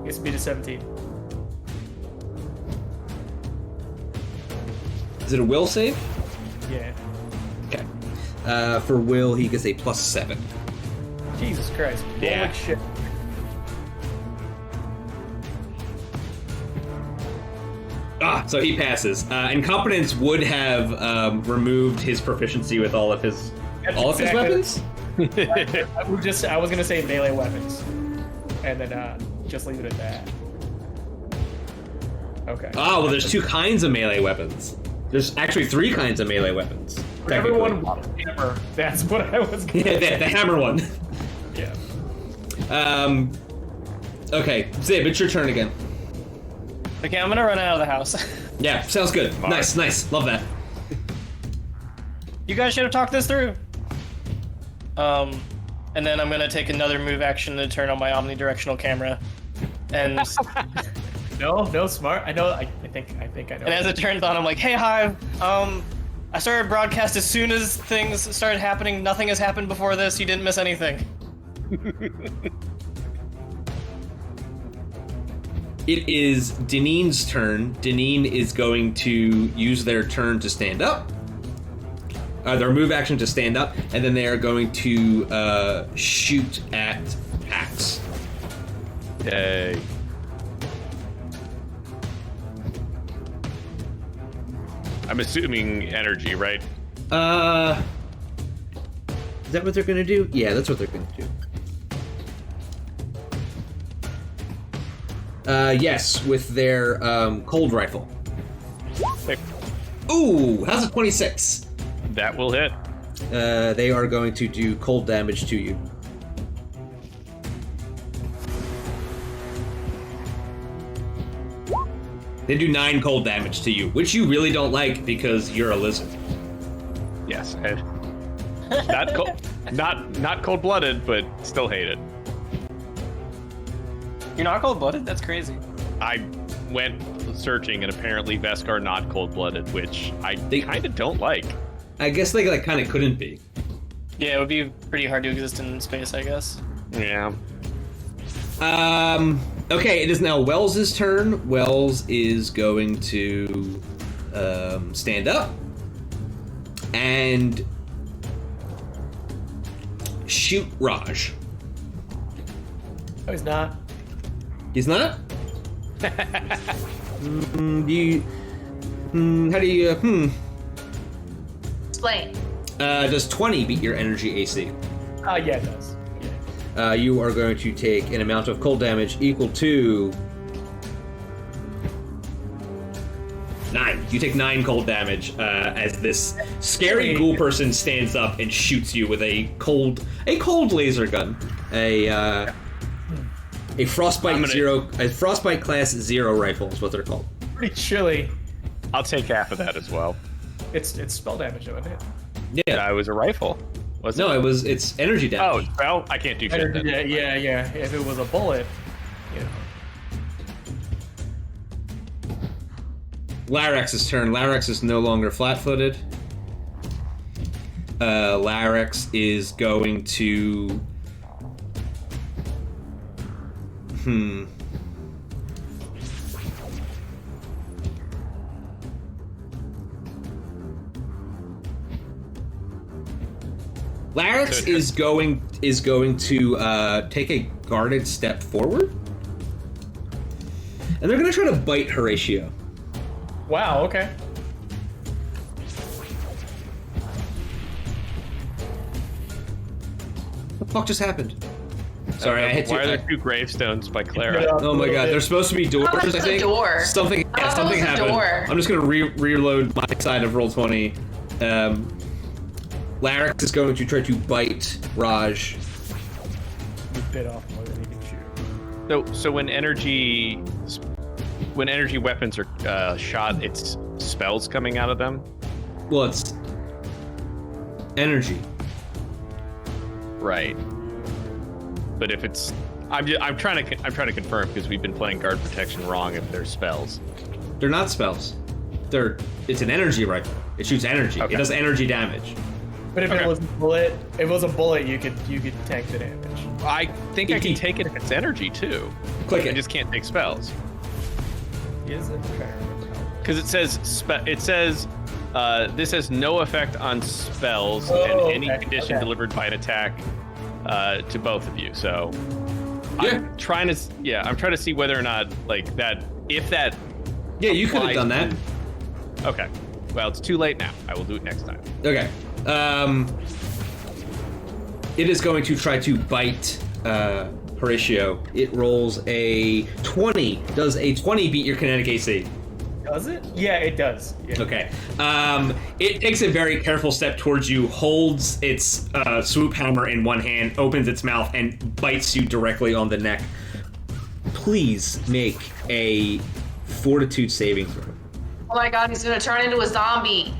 Gets me to 17. Is it a will save? Yeah. Okay. For will, he gets a +7. Jesus Christ. Yeah. Holy shit. So he passes. Incompetence would have removed his proficiency with all of his weapons. I was gonna say melee weapons, and then just leave it at that. Okay. Well, there's 2 kinds of melee weapons. There's actually 3 kinds of melee weapons. Everyone with hammer. That's what I was going to Yeah, the hammer one. Yeah. Okay, Zib, it's your turn again. Okay, I'm gonna run out of the house. Yeah, sounds good. Nice. Love that. You guys should have talked this through. And then I'm gonna take another move action to turn on my omnidirectional camera. And No, smart. I know. I think I know. and as it turns on, I'm like, hey Hive, I started broadcast as soon as things started happening. Nothing has happened before this. You didn't miss anything. It is Deneen's turn. Deneen is going to use their turn to stand up. Their move action to stand up, and then they are going to shoot at Pax. Yay. I'm assuming energy, right? Is that what they're going to do? Yeah, that's what they're going to do. Yes, with their cold rifle. Ooh, how's a 26? That will hit. They are going to do cold damage to you. They do 9 cold damage to you, which you really don't like because you're a lizard. Yes, and not cold, not cold-blooded, but still hate it. You're not cold-blooded? That's crazy. I went searching, and apparently Vesk not cold-blooded, which I kind of don't like. I guess they like kind of couldn't be. Yeah, it would be pretty hard to exist in space, I guess. Yeah. Okay, it is now Wells' turn. Wells is going to stand up and shoot Raj. No, he's not. He's not? How do you, Explain. Does 20 beat your energy AC? Yeah, it does. Yeah. You are going to take an amount of cold damage equal to 9. You take 9 cold damage as this scary ghoul person stands up and shoots you with a cold laser gun. A frostbite frostbite class 0 rifle is what they're called. Pretty chilly. I'll take half of that as well. It's spell damage, though, isn't it? Yeah. It was a rifle. Was it? No, it's energy damage. Oh, well, I can't do shit then. Yeah. If it was a bullet, you know. Larex's turn. Larex is no longer flat-footed. Larex is going to... Larex is going to take a guarded step forward, and they're going to try to bite Horatio. Wow. Okay. What the fuck just happened? Sorry, I hit you. Why are there 2 gravestones by Clara? Oh my god, they're supposed to be doors, Oh, that's I the think. door. Something Oh, that was the happened. door. I'm just gonna reload my side of Roll20. Larex is going to try to bite Raj. You bit off more than you can chew. So when energy weapons are shot, it's spells coming out of them. Well, it's energy. Right. But if it's, I'm trying to confirm because we've been playing guard protection wrong. If they're spells, They're not spells. It's an energy rifle. It shoots energy. Okay. It does energy damage. But if it was a bullet, you could tank the damage. I think I can take it if it's energy too. Click I it. just can't take spells Is it? Okay. because it says this has no effect on spells Oh, and any okay, condition okay. delivered by an attack to both of you. So Yeah. I'm trying to see whether or not like that if that. Yeah, you could have applies done that. to- Okay. Well, it's too late now. I will do it next time. Okay. It is going to try to bite Horatio. It rolls a 20. Does a 20 beat your kinetic AC? Does it? Yeah, it does. Yeah. Okay. It takes a very careful step towards you, holds its swoop hammer in one hand, opens its mouth, and bites you directly on the neck. Please make a fortitude saving throw. Oh my god, he's gonna turn into a zombie.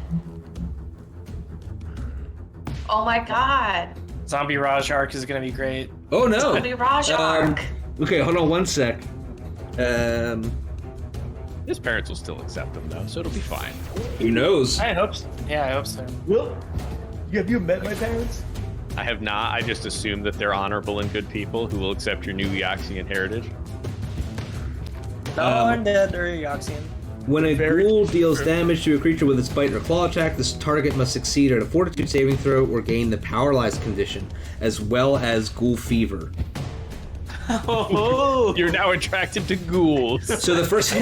Oh my god. Zombie Raj arc is gonna be great. Oh no! Zombie Raj arc. Okay, hold on one sec. His parents will still accept him though, so it'll be fine. Who knows? I hope so. Yeah, I hope so. Will, have you met my parents? I have not. I just assume that they're honorable and good people who will accept your new Yaxian heritage. No, Undead or Yaxian. When a Very ghoul deals true. damage to a creature with its bite or claw attack, this target must succeed at a fortitude saving throw or gain the paralyzed condition, as well as ghoul fever. Oh, You're now attracted to ghouls. So the first,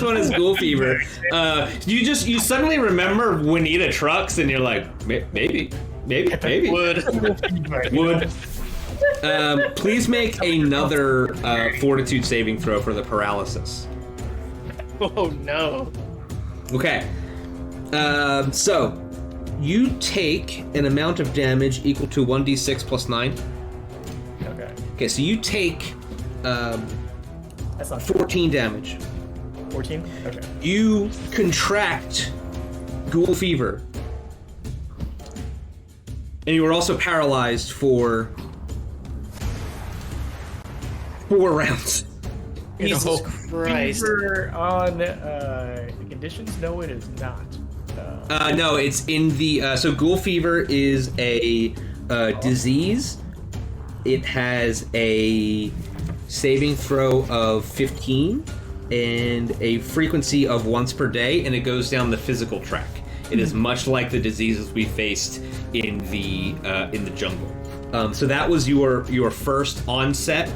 one is ghoul fever. You suddenly remember Juanita Trucks, and you're like, maybe. wood. Would. Please make another fortitude saving throw for the paralysis. Oh no. Okay. So you take an amount of damage equal to 1d6 plus 9. Okay. Okay, so you take That's not 14 damage. 14? Okay. You contract ghoul fever. And you are also paralyzed for 4 rounds. Jesus Christ. Fever on the conditions? No, it is not. No, it's in the... so ghoul fever is a disease. It has a saving throw of 15 and a frequency of once per day, and it goes down the physical track. It is much like the diseases we faced in the jungle. So that was your first onset.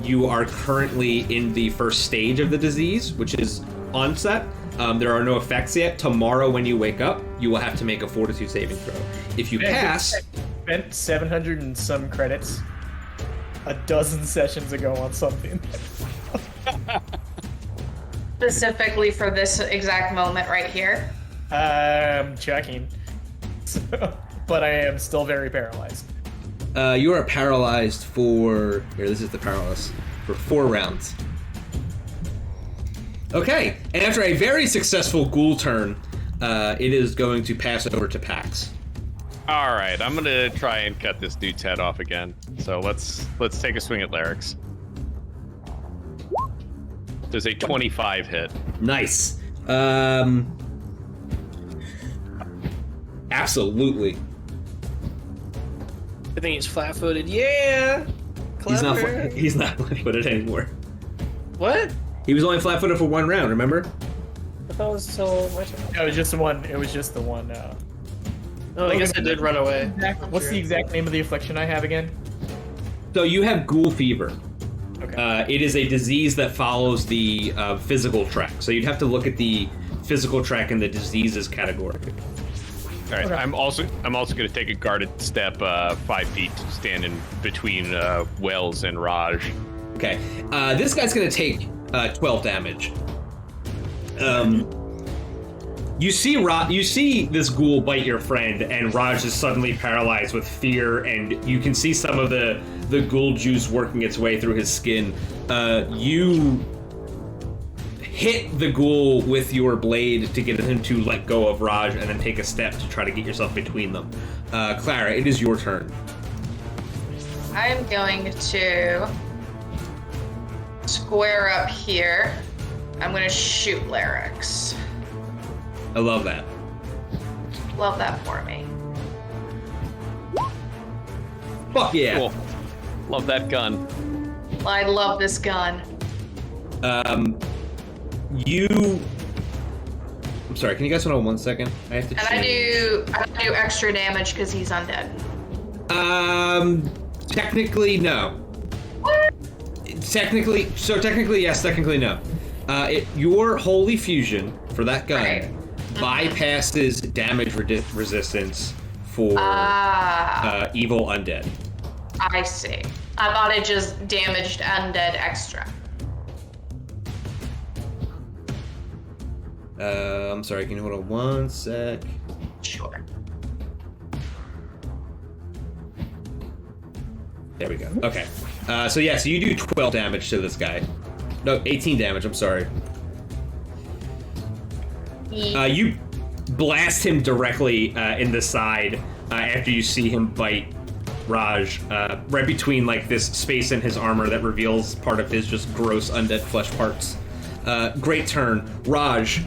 You are currently in the first stage of the disease, which is onset. There are no effects yet. Tomorrow, when you wake up, you will have to make a fortitude saving throw. If you pass, Spent 700 and some credits a dozen sessions ago on something. Specifically for this exact moment right here. I'm checking. But I am still very paralyzed. you are paralyzed for... Here, this is the paralysis. For 4 rounds. Okay, and after a very successful ghoul turn, it is going to pass over to Pax. All right, I'm gonna try and cut this dude's head off again. So let's take a swing at Larix. There's a 25 hit. Nice. Absolutely. I think he's flat-footed. Yeah. Clever. He's not flat-footed anymore. What? He was only flat-footed for 1 round, remember? I thought it was still my turn. No, it was just the one. It was just the one. Oh, I guess I did run away. What's the exact name of the affliction I have again? So you have ghoul fever. Okay. It is a disease that follows the physical track. So you'd have to look at the physical track in the diseases category. All right, Okay. I'm also gonna take a guarded step 5 feet, standing between Wells and Raj. Okay. This guy's going to take 12 damage. You see this ghoul bite your friend, and Raj is suddenly paralyzed with fear, and you can see some of the ghoul juice working its way through his skin. You hit the ghoul with your blade to get him to let go of Raj, and then take a step to try to get yourself between them. Clara, it is your turn. I'm going to square up here. I'm going to shoot Larix. I love that. Love that for me. Fuck yeah. Cool. Love that gun. I love this gun. I'm sorry, can you guys hold on 1 second? I have to And I do extra damage because he's undead. Technically, no. Technically, yes, technically, no. Your holy fusion for that gun Right. bypasses damage resistance for evil undead. I see. I thought it just damaged undead extra. I'm sorry, can you hold on one sec? Sure. There we go. Okay. So you do 12 damage to this guy. No, 18 damage, I'm sorry. You blast him directly in the side after you see him bite Raj, right between like this space in his armor that reveals part of his just gross undead flesh parts. Great turn. Raj.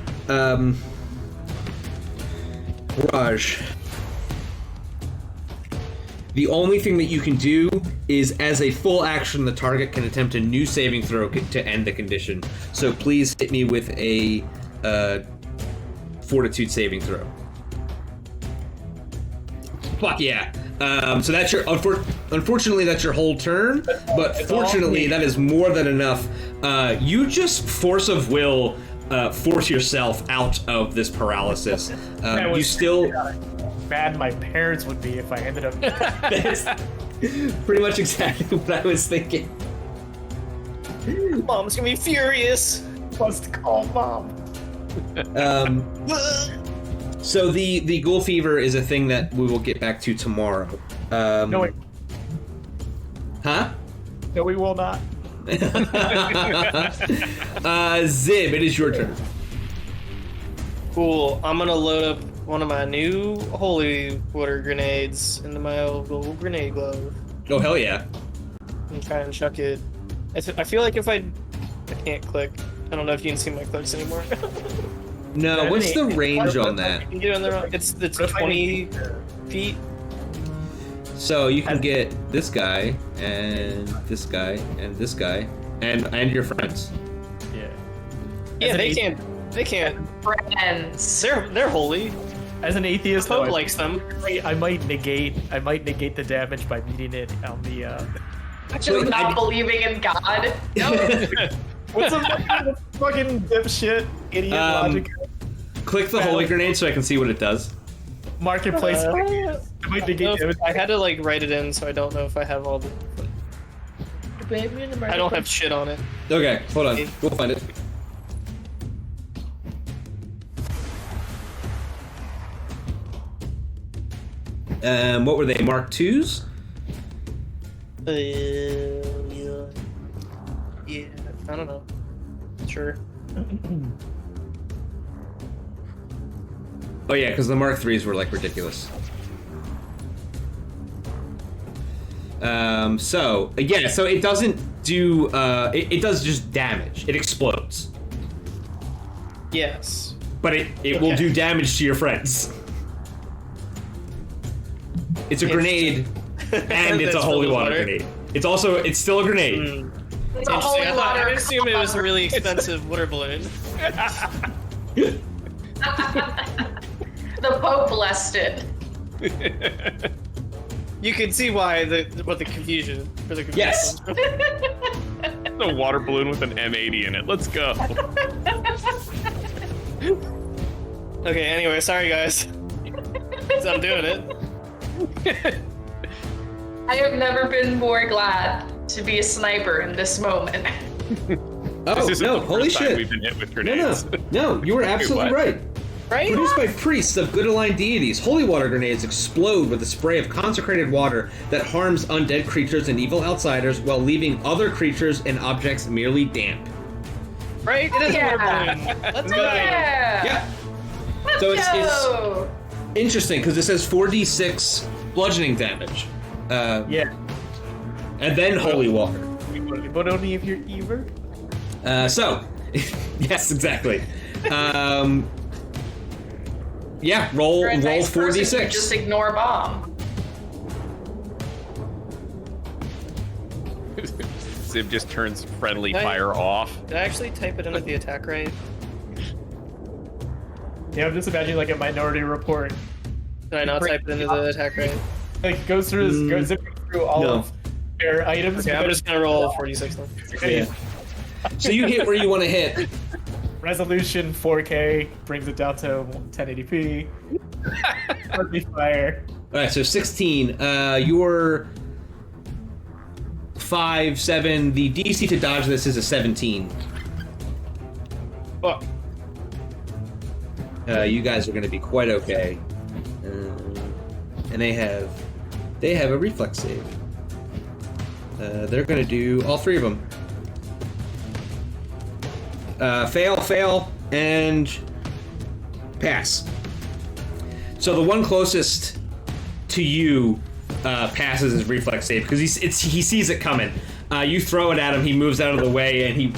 The only thing that you can do is, as a full action, the target can attempt a new saving throw to end the condition. So please hit me with a fortitude saving throw. Fuck yeah. So that's your, unfortunately that's your whole turn, but fortunately that is more than enough. You just force of will force yourself out of this paralysis. You still... Bad my parents would be if I ended up... That's pretty much exactly what I was thinking. Mom's gonna be furious. Must call mom. So the ghoul fever is a thing that we will get back to tomorrow. No, wait. Huh? No, we will not. Zib, it is your turn. Cool. I'm gonna load up one of my new holy water grenades into my old gold grenade glove Oh, hell yeah. and try and chuck it. I feel like if I can't click. I don't know if you can see my clicks anymore. No, what's the range on that? You can get on the wrong. It's 20 feet. So you can get this guy, and this guy, and this guy, and your friends. Yeah. Yeah, they can't. They can't. Friends. They're holy. As an atheist, Pope though, likes them. I might negate the damage by meeting it on the. Just not believing in God. What's a fucking dipshit idiot logic? Click the holy grenade so I can see what it does. Marketplace. I might negate damage. I had to like write it in, so I don't know if I have all the. I don't have shit on it. Okay, hold on. We'll find it. What were they? Mark 2s? Yeah. I don't know. Sure. Oh yeah, because the Mark 3s were like ridiculous. So it doesn't do. It does just damage. It explodes, Yes. but it will do damage to your friends. It's a grenade, and it's a That's holy holy water water. grenade. It's still a grenade. It's a Interesting. holy I water. assume it was a really expensive water balloon. The Pope blessed it. You can see why the confusion. Yes. A water balloon with an M80 in it. Let's go. Okay. Anyway, sorry guys. So I'm doing it. I have never been more glad to be a sniper in this moment. Oh This isn't no! the Holy first time shit! we've been hit with No, grenades. no! You were absolutely what? right. Right? Produced by priests of good aligned deities, holy water grenades explode with a spray of consecrated water that harms undead creatures and evil outsiders while leaving other creatures and objects merely damp. Right? It is a water Yeah. balloon. Let's go. Yeah. Yeah. So it's Yo. interesting because it says 4d6 bludgeoning damage, Yeah. and then holy water. But only if you're evil. So, yes, exactly. Yeah, roll You're a nice person, you 4d6. just ignore bomb. Zib just turns friendly Hey. fire off. Did I actually type it in at the attack rate? Yeah, I'm just imagining like a Minority Report. Did I not type it into the attack rate? Like goes through, goes zipping through all No. of their items. Okay, I'm just gonna roll 46 then. Yeah. So you hit where you want to hit. Resolution 4K brings it down to 1080p. Friendly fire. All right, so 16. Your 5, 7. The DC to dodge this is a 17. Fuck. You guys are going to be quite okay. And they have a reflex save. They're going to do all three of them. Fail, and pass. So the one closest to you passes his reflex save because he sees it coming. You throw it at him, he moves out of the way, and he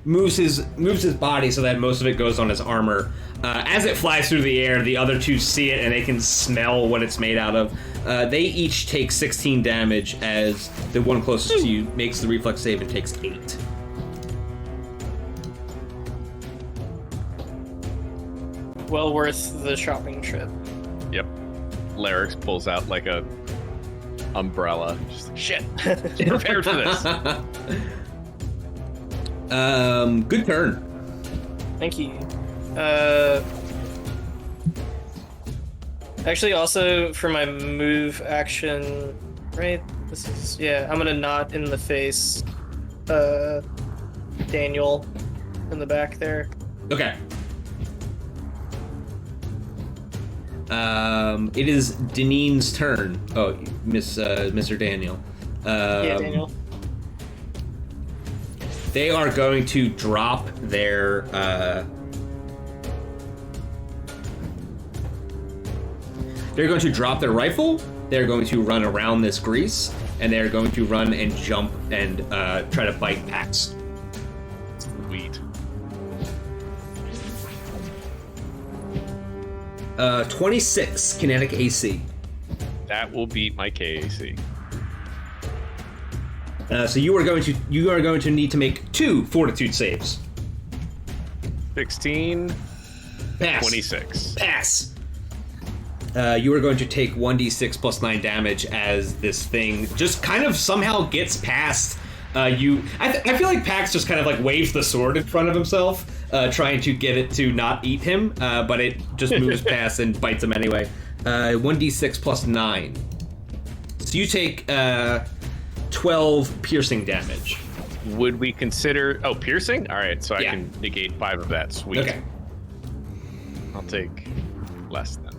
moves his body so that most of it goes on his armor. As it flies through the air, the other two see it and they can smell what it's made out of. They each take 16 damage as the one closest to you makes the reflex save and takes 8. Well worth the shopping trip. Yep. Larix pulls out like a umbrella. Just shit. Prepared for this. Good turn. Thank you. Actually, also for my move action, right? This is I'm gonna knot in the face, Daniel, in the back there. Okay. It is Denine's turn. Oh, Mr. Daniel. Daniel. They are going to drop their they're going to drop their rifle. They're going to run around this grease, and they're going to run and jump and try to bite Pax. Sweet. 26 kinetic AC. That will beat my KAC. So you are going to need to make 2 fortitude saves. 16. Pass. 26. Pass. You are going to take 1d6 plus 9 damage as this thing just kind of somehow gets past you. I feel like Pax just kind of like waves the sword in front of himself, trying to get it to not eat him, but it just moves past and bites him anyway. 1d6 plus 9. So you take 12 piercing damage. Would we consider... Oh, piercing? All right, so I can negate 5 of that. Sweet. Okay. I'll take less than.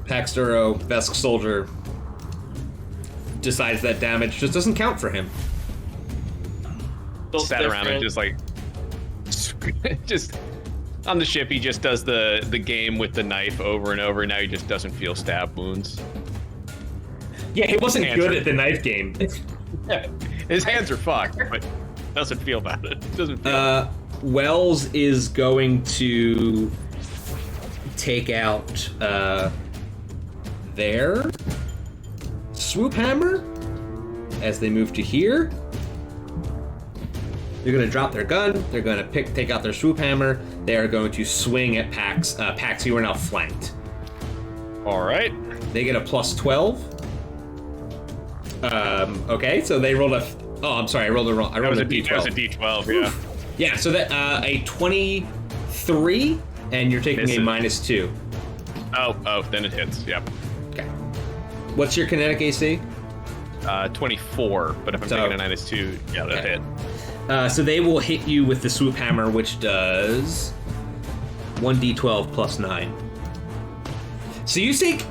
Pax Duro, Vesk Soldier, decides that damage just doesn't count for him. Sat around and just like... just... On the ship, he just does the game with the knife over and over. Now he just doesn't feel stab wounds. Yeah, he wasn't good at the knife game. His hands are fucked, but doesn't feel bad. It doesn't feel. Wells is going to take out their swoop hammer as they move to here. They're going to drop their gun. They're going to take out their swoop hammer. They are going to swing at Pax. Pax, you are now flanked. All right. They get a plus 12. Okay, so they rolled a... Oh, I'm sorry, I rolled a D12. That was a D12, yeah. Yeah, so that a 23, and you're taking a -2. Oh, then it hits, yep. Okay. What's your kinetic AC? 24, but if I'm taking a -2, yeah, that'll hit. So they will hit you with the swoop hammer, which does 1d12 plus 9. So you take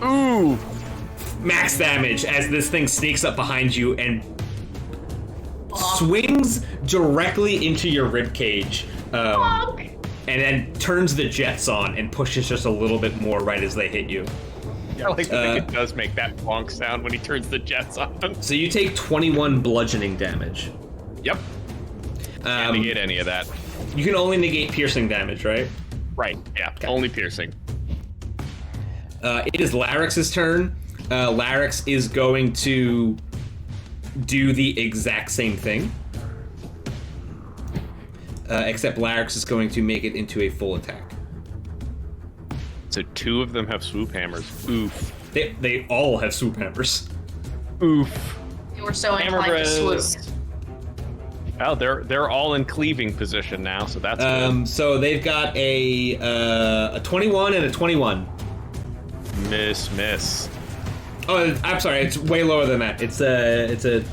max damage as this thing sneaks up behind you and swings directly into your ribcage, and then turns the jets on and pushes just a little bit more right as they hit you. Yeah, I like to think it does make that bonk sound when he turns the jets on. So you take 21 bludgeoning damage. Yep. Can't negate any of that. You can only negate piercing damage, right? Right, yeah. Okay. Only piercing. It is Larix's turn. Larix is going to do the exact same thing. Except Larix is going to make it into a full attack. So 2 of them have swoop hammers. Oof. They all have swoop hammers. Oof. They were so inclined to swoop. Oh, they're all in cleaving position now, so that's good. So they've got a 21 and a 21. Miss. Oh, I'm sorry. It's way lower than that. It's a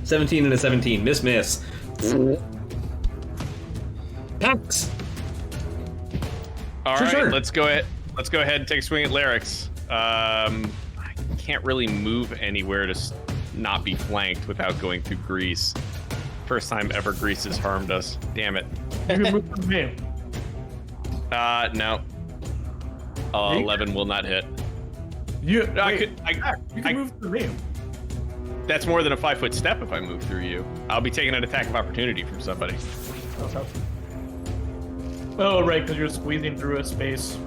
17 and a 17. Miss. Pax. All Sure, right, sure. let's go ahead. Let's go ahead and take a swing at Larix. I can't really move anywhere to not be flanked without going through grease. First time ever grease has harmed us. Damn it. You can move from me. No. 11 will not hit. You, I wait, could. you can move through me. That's more than a 5-foot step if I move through you. I'll be taking an attack of opportunity from somebody. Oh, right, because you're squeezing through a space.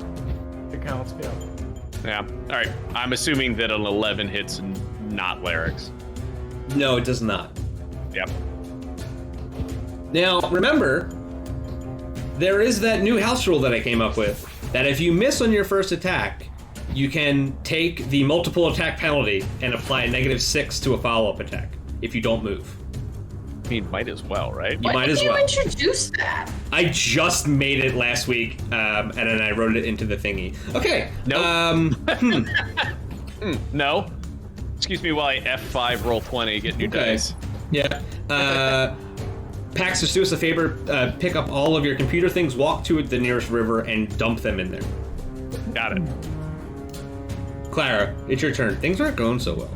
It counts, yeah. Yeah. All right. I'm assuming that an 11 hits not Larix. No, it does not. Yep. Now, remember, there is that new house rule that I came up with, that if you miss on your first attack, you can take the multiple attack penalty and apply a -6 to a follow-up attack if you don't move. I mean, might as well, right? You might as well. When did you introduce that? I just made it last week, and then I wrote it into the thingy. Okay. Nope. No. Excuse me while I F5 roll 20, get new Okay. dice. Yeah. Pax, just do us a favor, pick up all of your computer things, walk to the nearest river, and dump them in there. Got it. Clara, it's your turn. Things aren't going so well.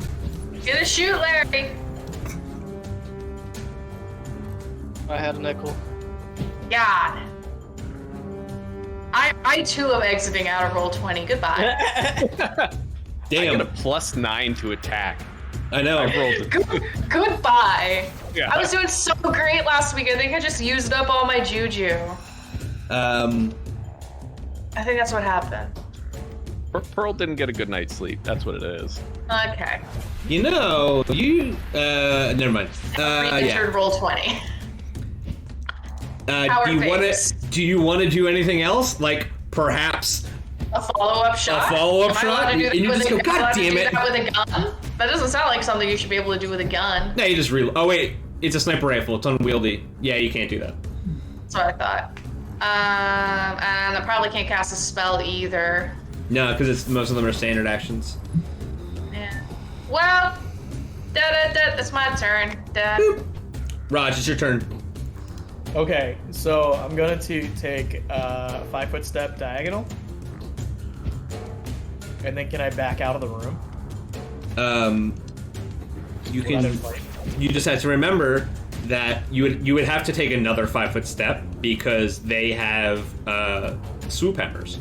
Get a shoot, Larry. I had a nickel. God. I too am exiting out of roll 20. Goodbye. I Damn. got a +9 to attack. I know. I rolled Goodbye. Yeah. I was doing so great last week. I think I just used up all my juju. Um, I think that's what happened. Pearl didn't get a good night's sleep. That's what it is. Okay. you know, you, never mind. Yeah. Re-entered roll 20. Power phase. Do you want to do anything else? Like, perhaps A follow-up shot? A follow-up Am I shot? allowed to do And that you with just a- go, am I allowed "God to damn do it." that with a gun? That doesn't sound like something you should be able to do with a gun. No, you just reload. Oh, wait. It's a sniper rifle. It's unwieldy. Yeah, you can't do that. That's what I thought. And I probably can't cast a spell either. No, because most of them are standard actions. Yeah. Well, it's my turn. Raj, it's your turn. Okay, so I'm going to take a 5-foot step diagonal. And then can I back out of the room? You Without can. it fighting? You just have to remember that you would have to take another 5-foot step because they have swoop hammers.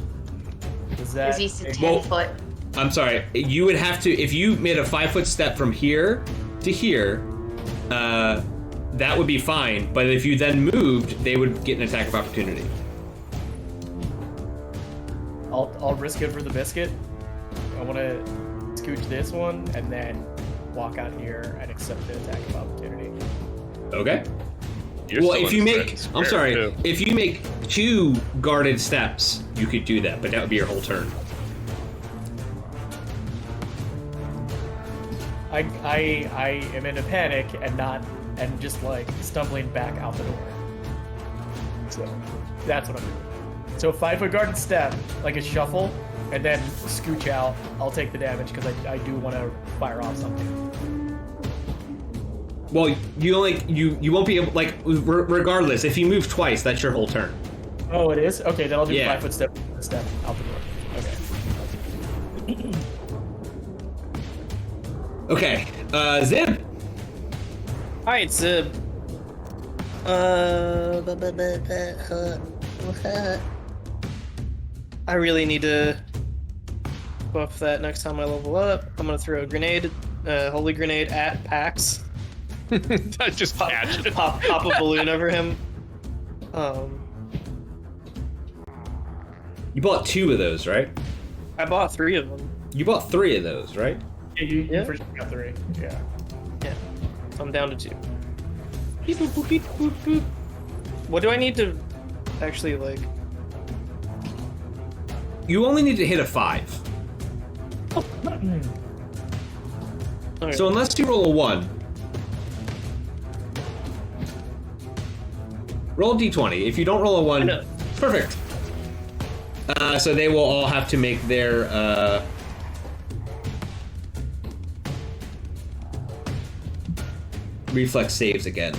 Is that He's a 10 Well- foot. I'm sorry. You would have to, if you made a 5-foot step from here to here, that would be fine. But if you then moved, they would get an attack of opportunity. I'll risk it for the biscuit. I want to scooch this one and then walk out here and accept the attack of opportunity. Okay. You're Well, still if in you the make, square, I'm sorry, too. if you make 2 guarded steps, you could do that, but that would be your whole turn. I am in a panic and just like stumbling back out the door. So that's what I'm doing. So 5-foot guarded step, like a shuffle, and then scooch out. I'll take the damage because I do want to fire off something. Well, you won't be able, like, regardless, if you move twice, that's your whole turn. Oh, it is? Okay, then I'll do Yeah. 5-foot step out the door. Okay. Okay, Zib. Alright, Zib. I really need to buff that next time I level up. I'm gonna throw a grenade, holy grenade at Pax. Just catch it. Pop a balloon over him. You bought 2 of those, right? I bought 3 of them. You bought 3 of those, right? Yeah, you Yeah. for sure got 3. Yeah. Yeah, so I'm down to 2. Beep, boop, boop, beep, boop, boop. What do I need to actually like? You only need to hit a 5. Okay. So unless you roll a 1, roll a d20. If you don't roll a 1, know. perfect. So they will all have to make their reflex saves again.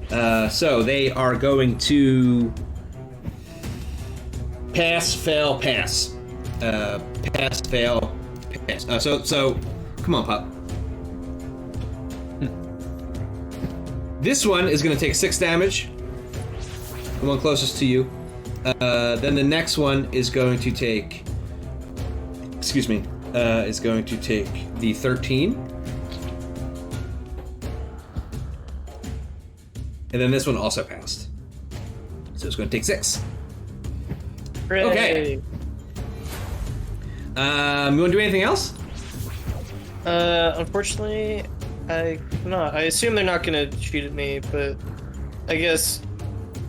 So they are going to pass, fail, pass. Pass, fail, pass. So come on, Pup. This one is going to take 6 damage. The one closest to you. Then the next one is going to take... is going to take the 13. And then this one also passed. So it's going to take 6. Hooray. Okay. You want to do anything else? Unfortunately, I assume they're not gonna shoot at me, but I guess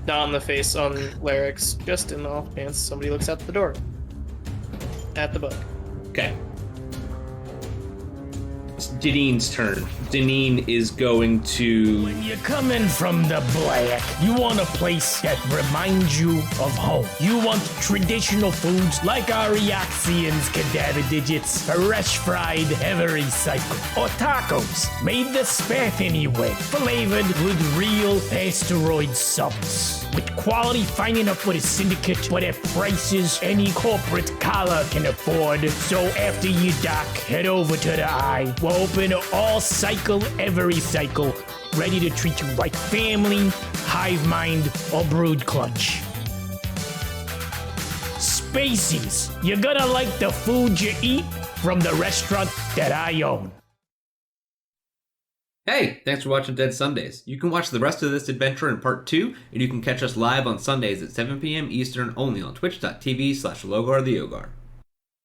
not in the face on Larix, just in the off chance somebody looks out the door. At the bug. Okay. It's Janine's turn. Janine is going to... When you're coming from the black, you want a place that reminds you of home. You want traditional foods like our Reaxians cadaver digits, fresh fried every cycle, or tacos made the Spathany way, flavored with real asteroid sauce. With quality finding up with a syndicate, but at prices any corporate collar can afford. So after you dock, head over to the Eye. We're open all cycle, every cycle, ready to treat you like family, hive mind, or brood clutch. Spacies, you're gonna like the food you eat from the restaurant that I own. Hey, thanks for watching Dead Sundays. You can watch the rest of this adventure in part 2, and you can catch us live on Sundays at 7 p.m. Eastern only on twitch.tv/LogarTheOgar.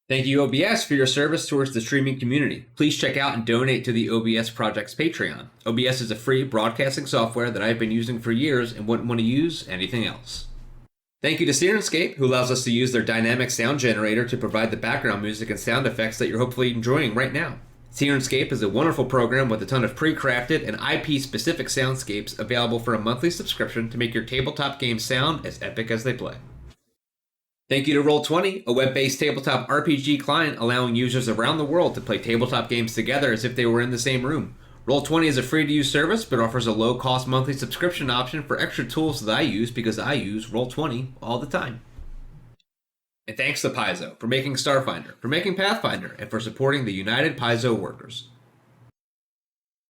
Thank you, OBS, for your service towards the streaming community. Please check out and donate to the OBS Project's Patreon. OBS is a free broadcasting software that I've been using for years and wouldn't want to use anything else. Thank you to Sirenscape, who allows us to use their dynamic sound generator to provide the background music and sound effects that you're hopefully enjoying right now. Sirenscape is a wonderful program with a ton of pre-crafted and IP-specific soundscapes available for a monthly subscription to make your tabletop games sound as epic as they play. Thank you to Roll20, a web-based tabletop RPG client allowing users around the world to play tabletop games together as if they were in the same room. Roll20 is a free-to-use service, but offers a low-cost monthly subscription option for extra tools that I use because I use Roll20 all the time. And thanks to Paizo for making Starfinder, for making Pathfinder, and for supporting the United Paizo workers.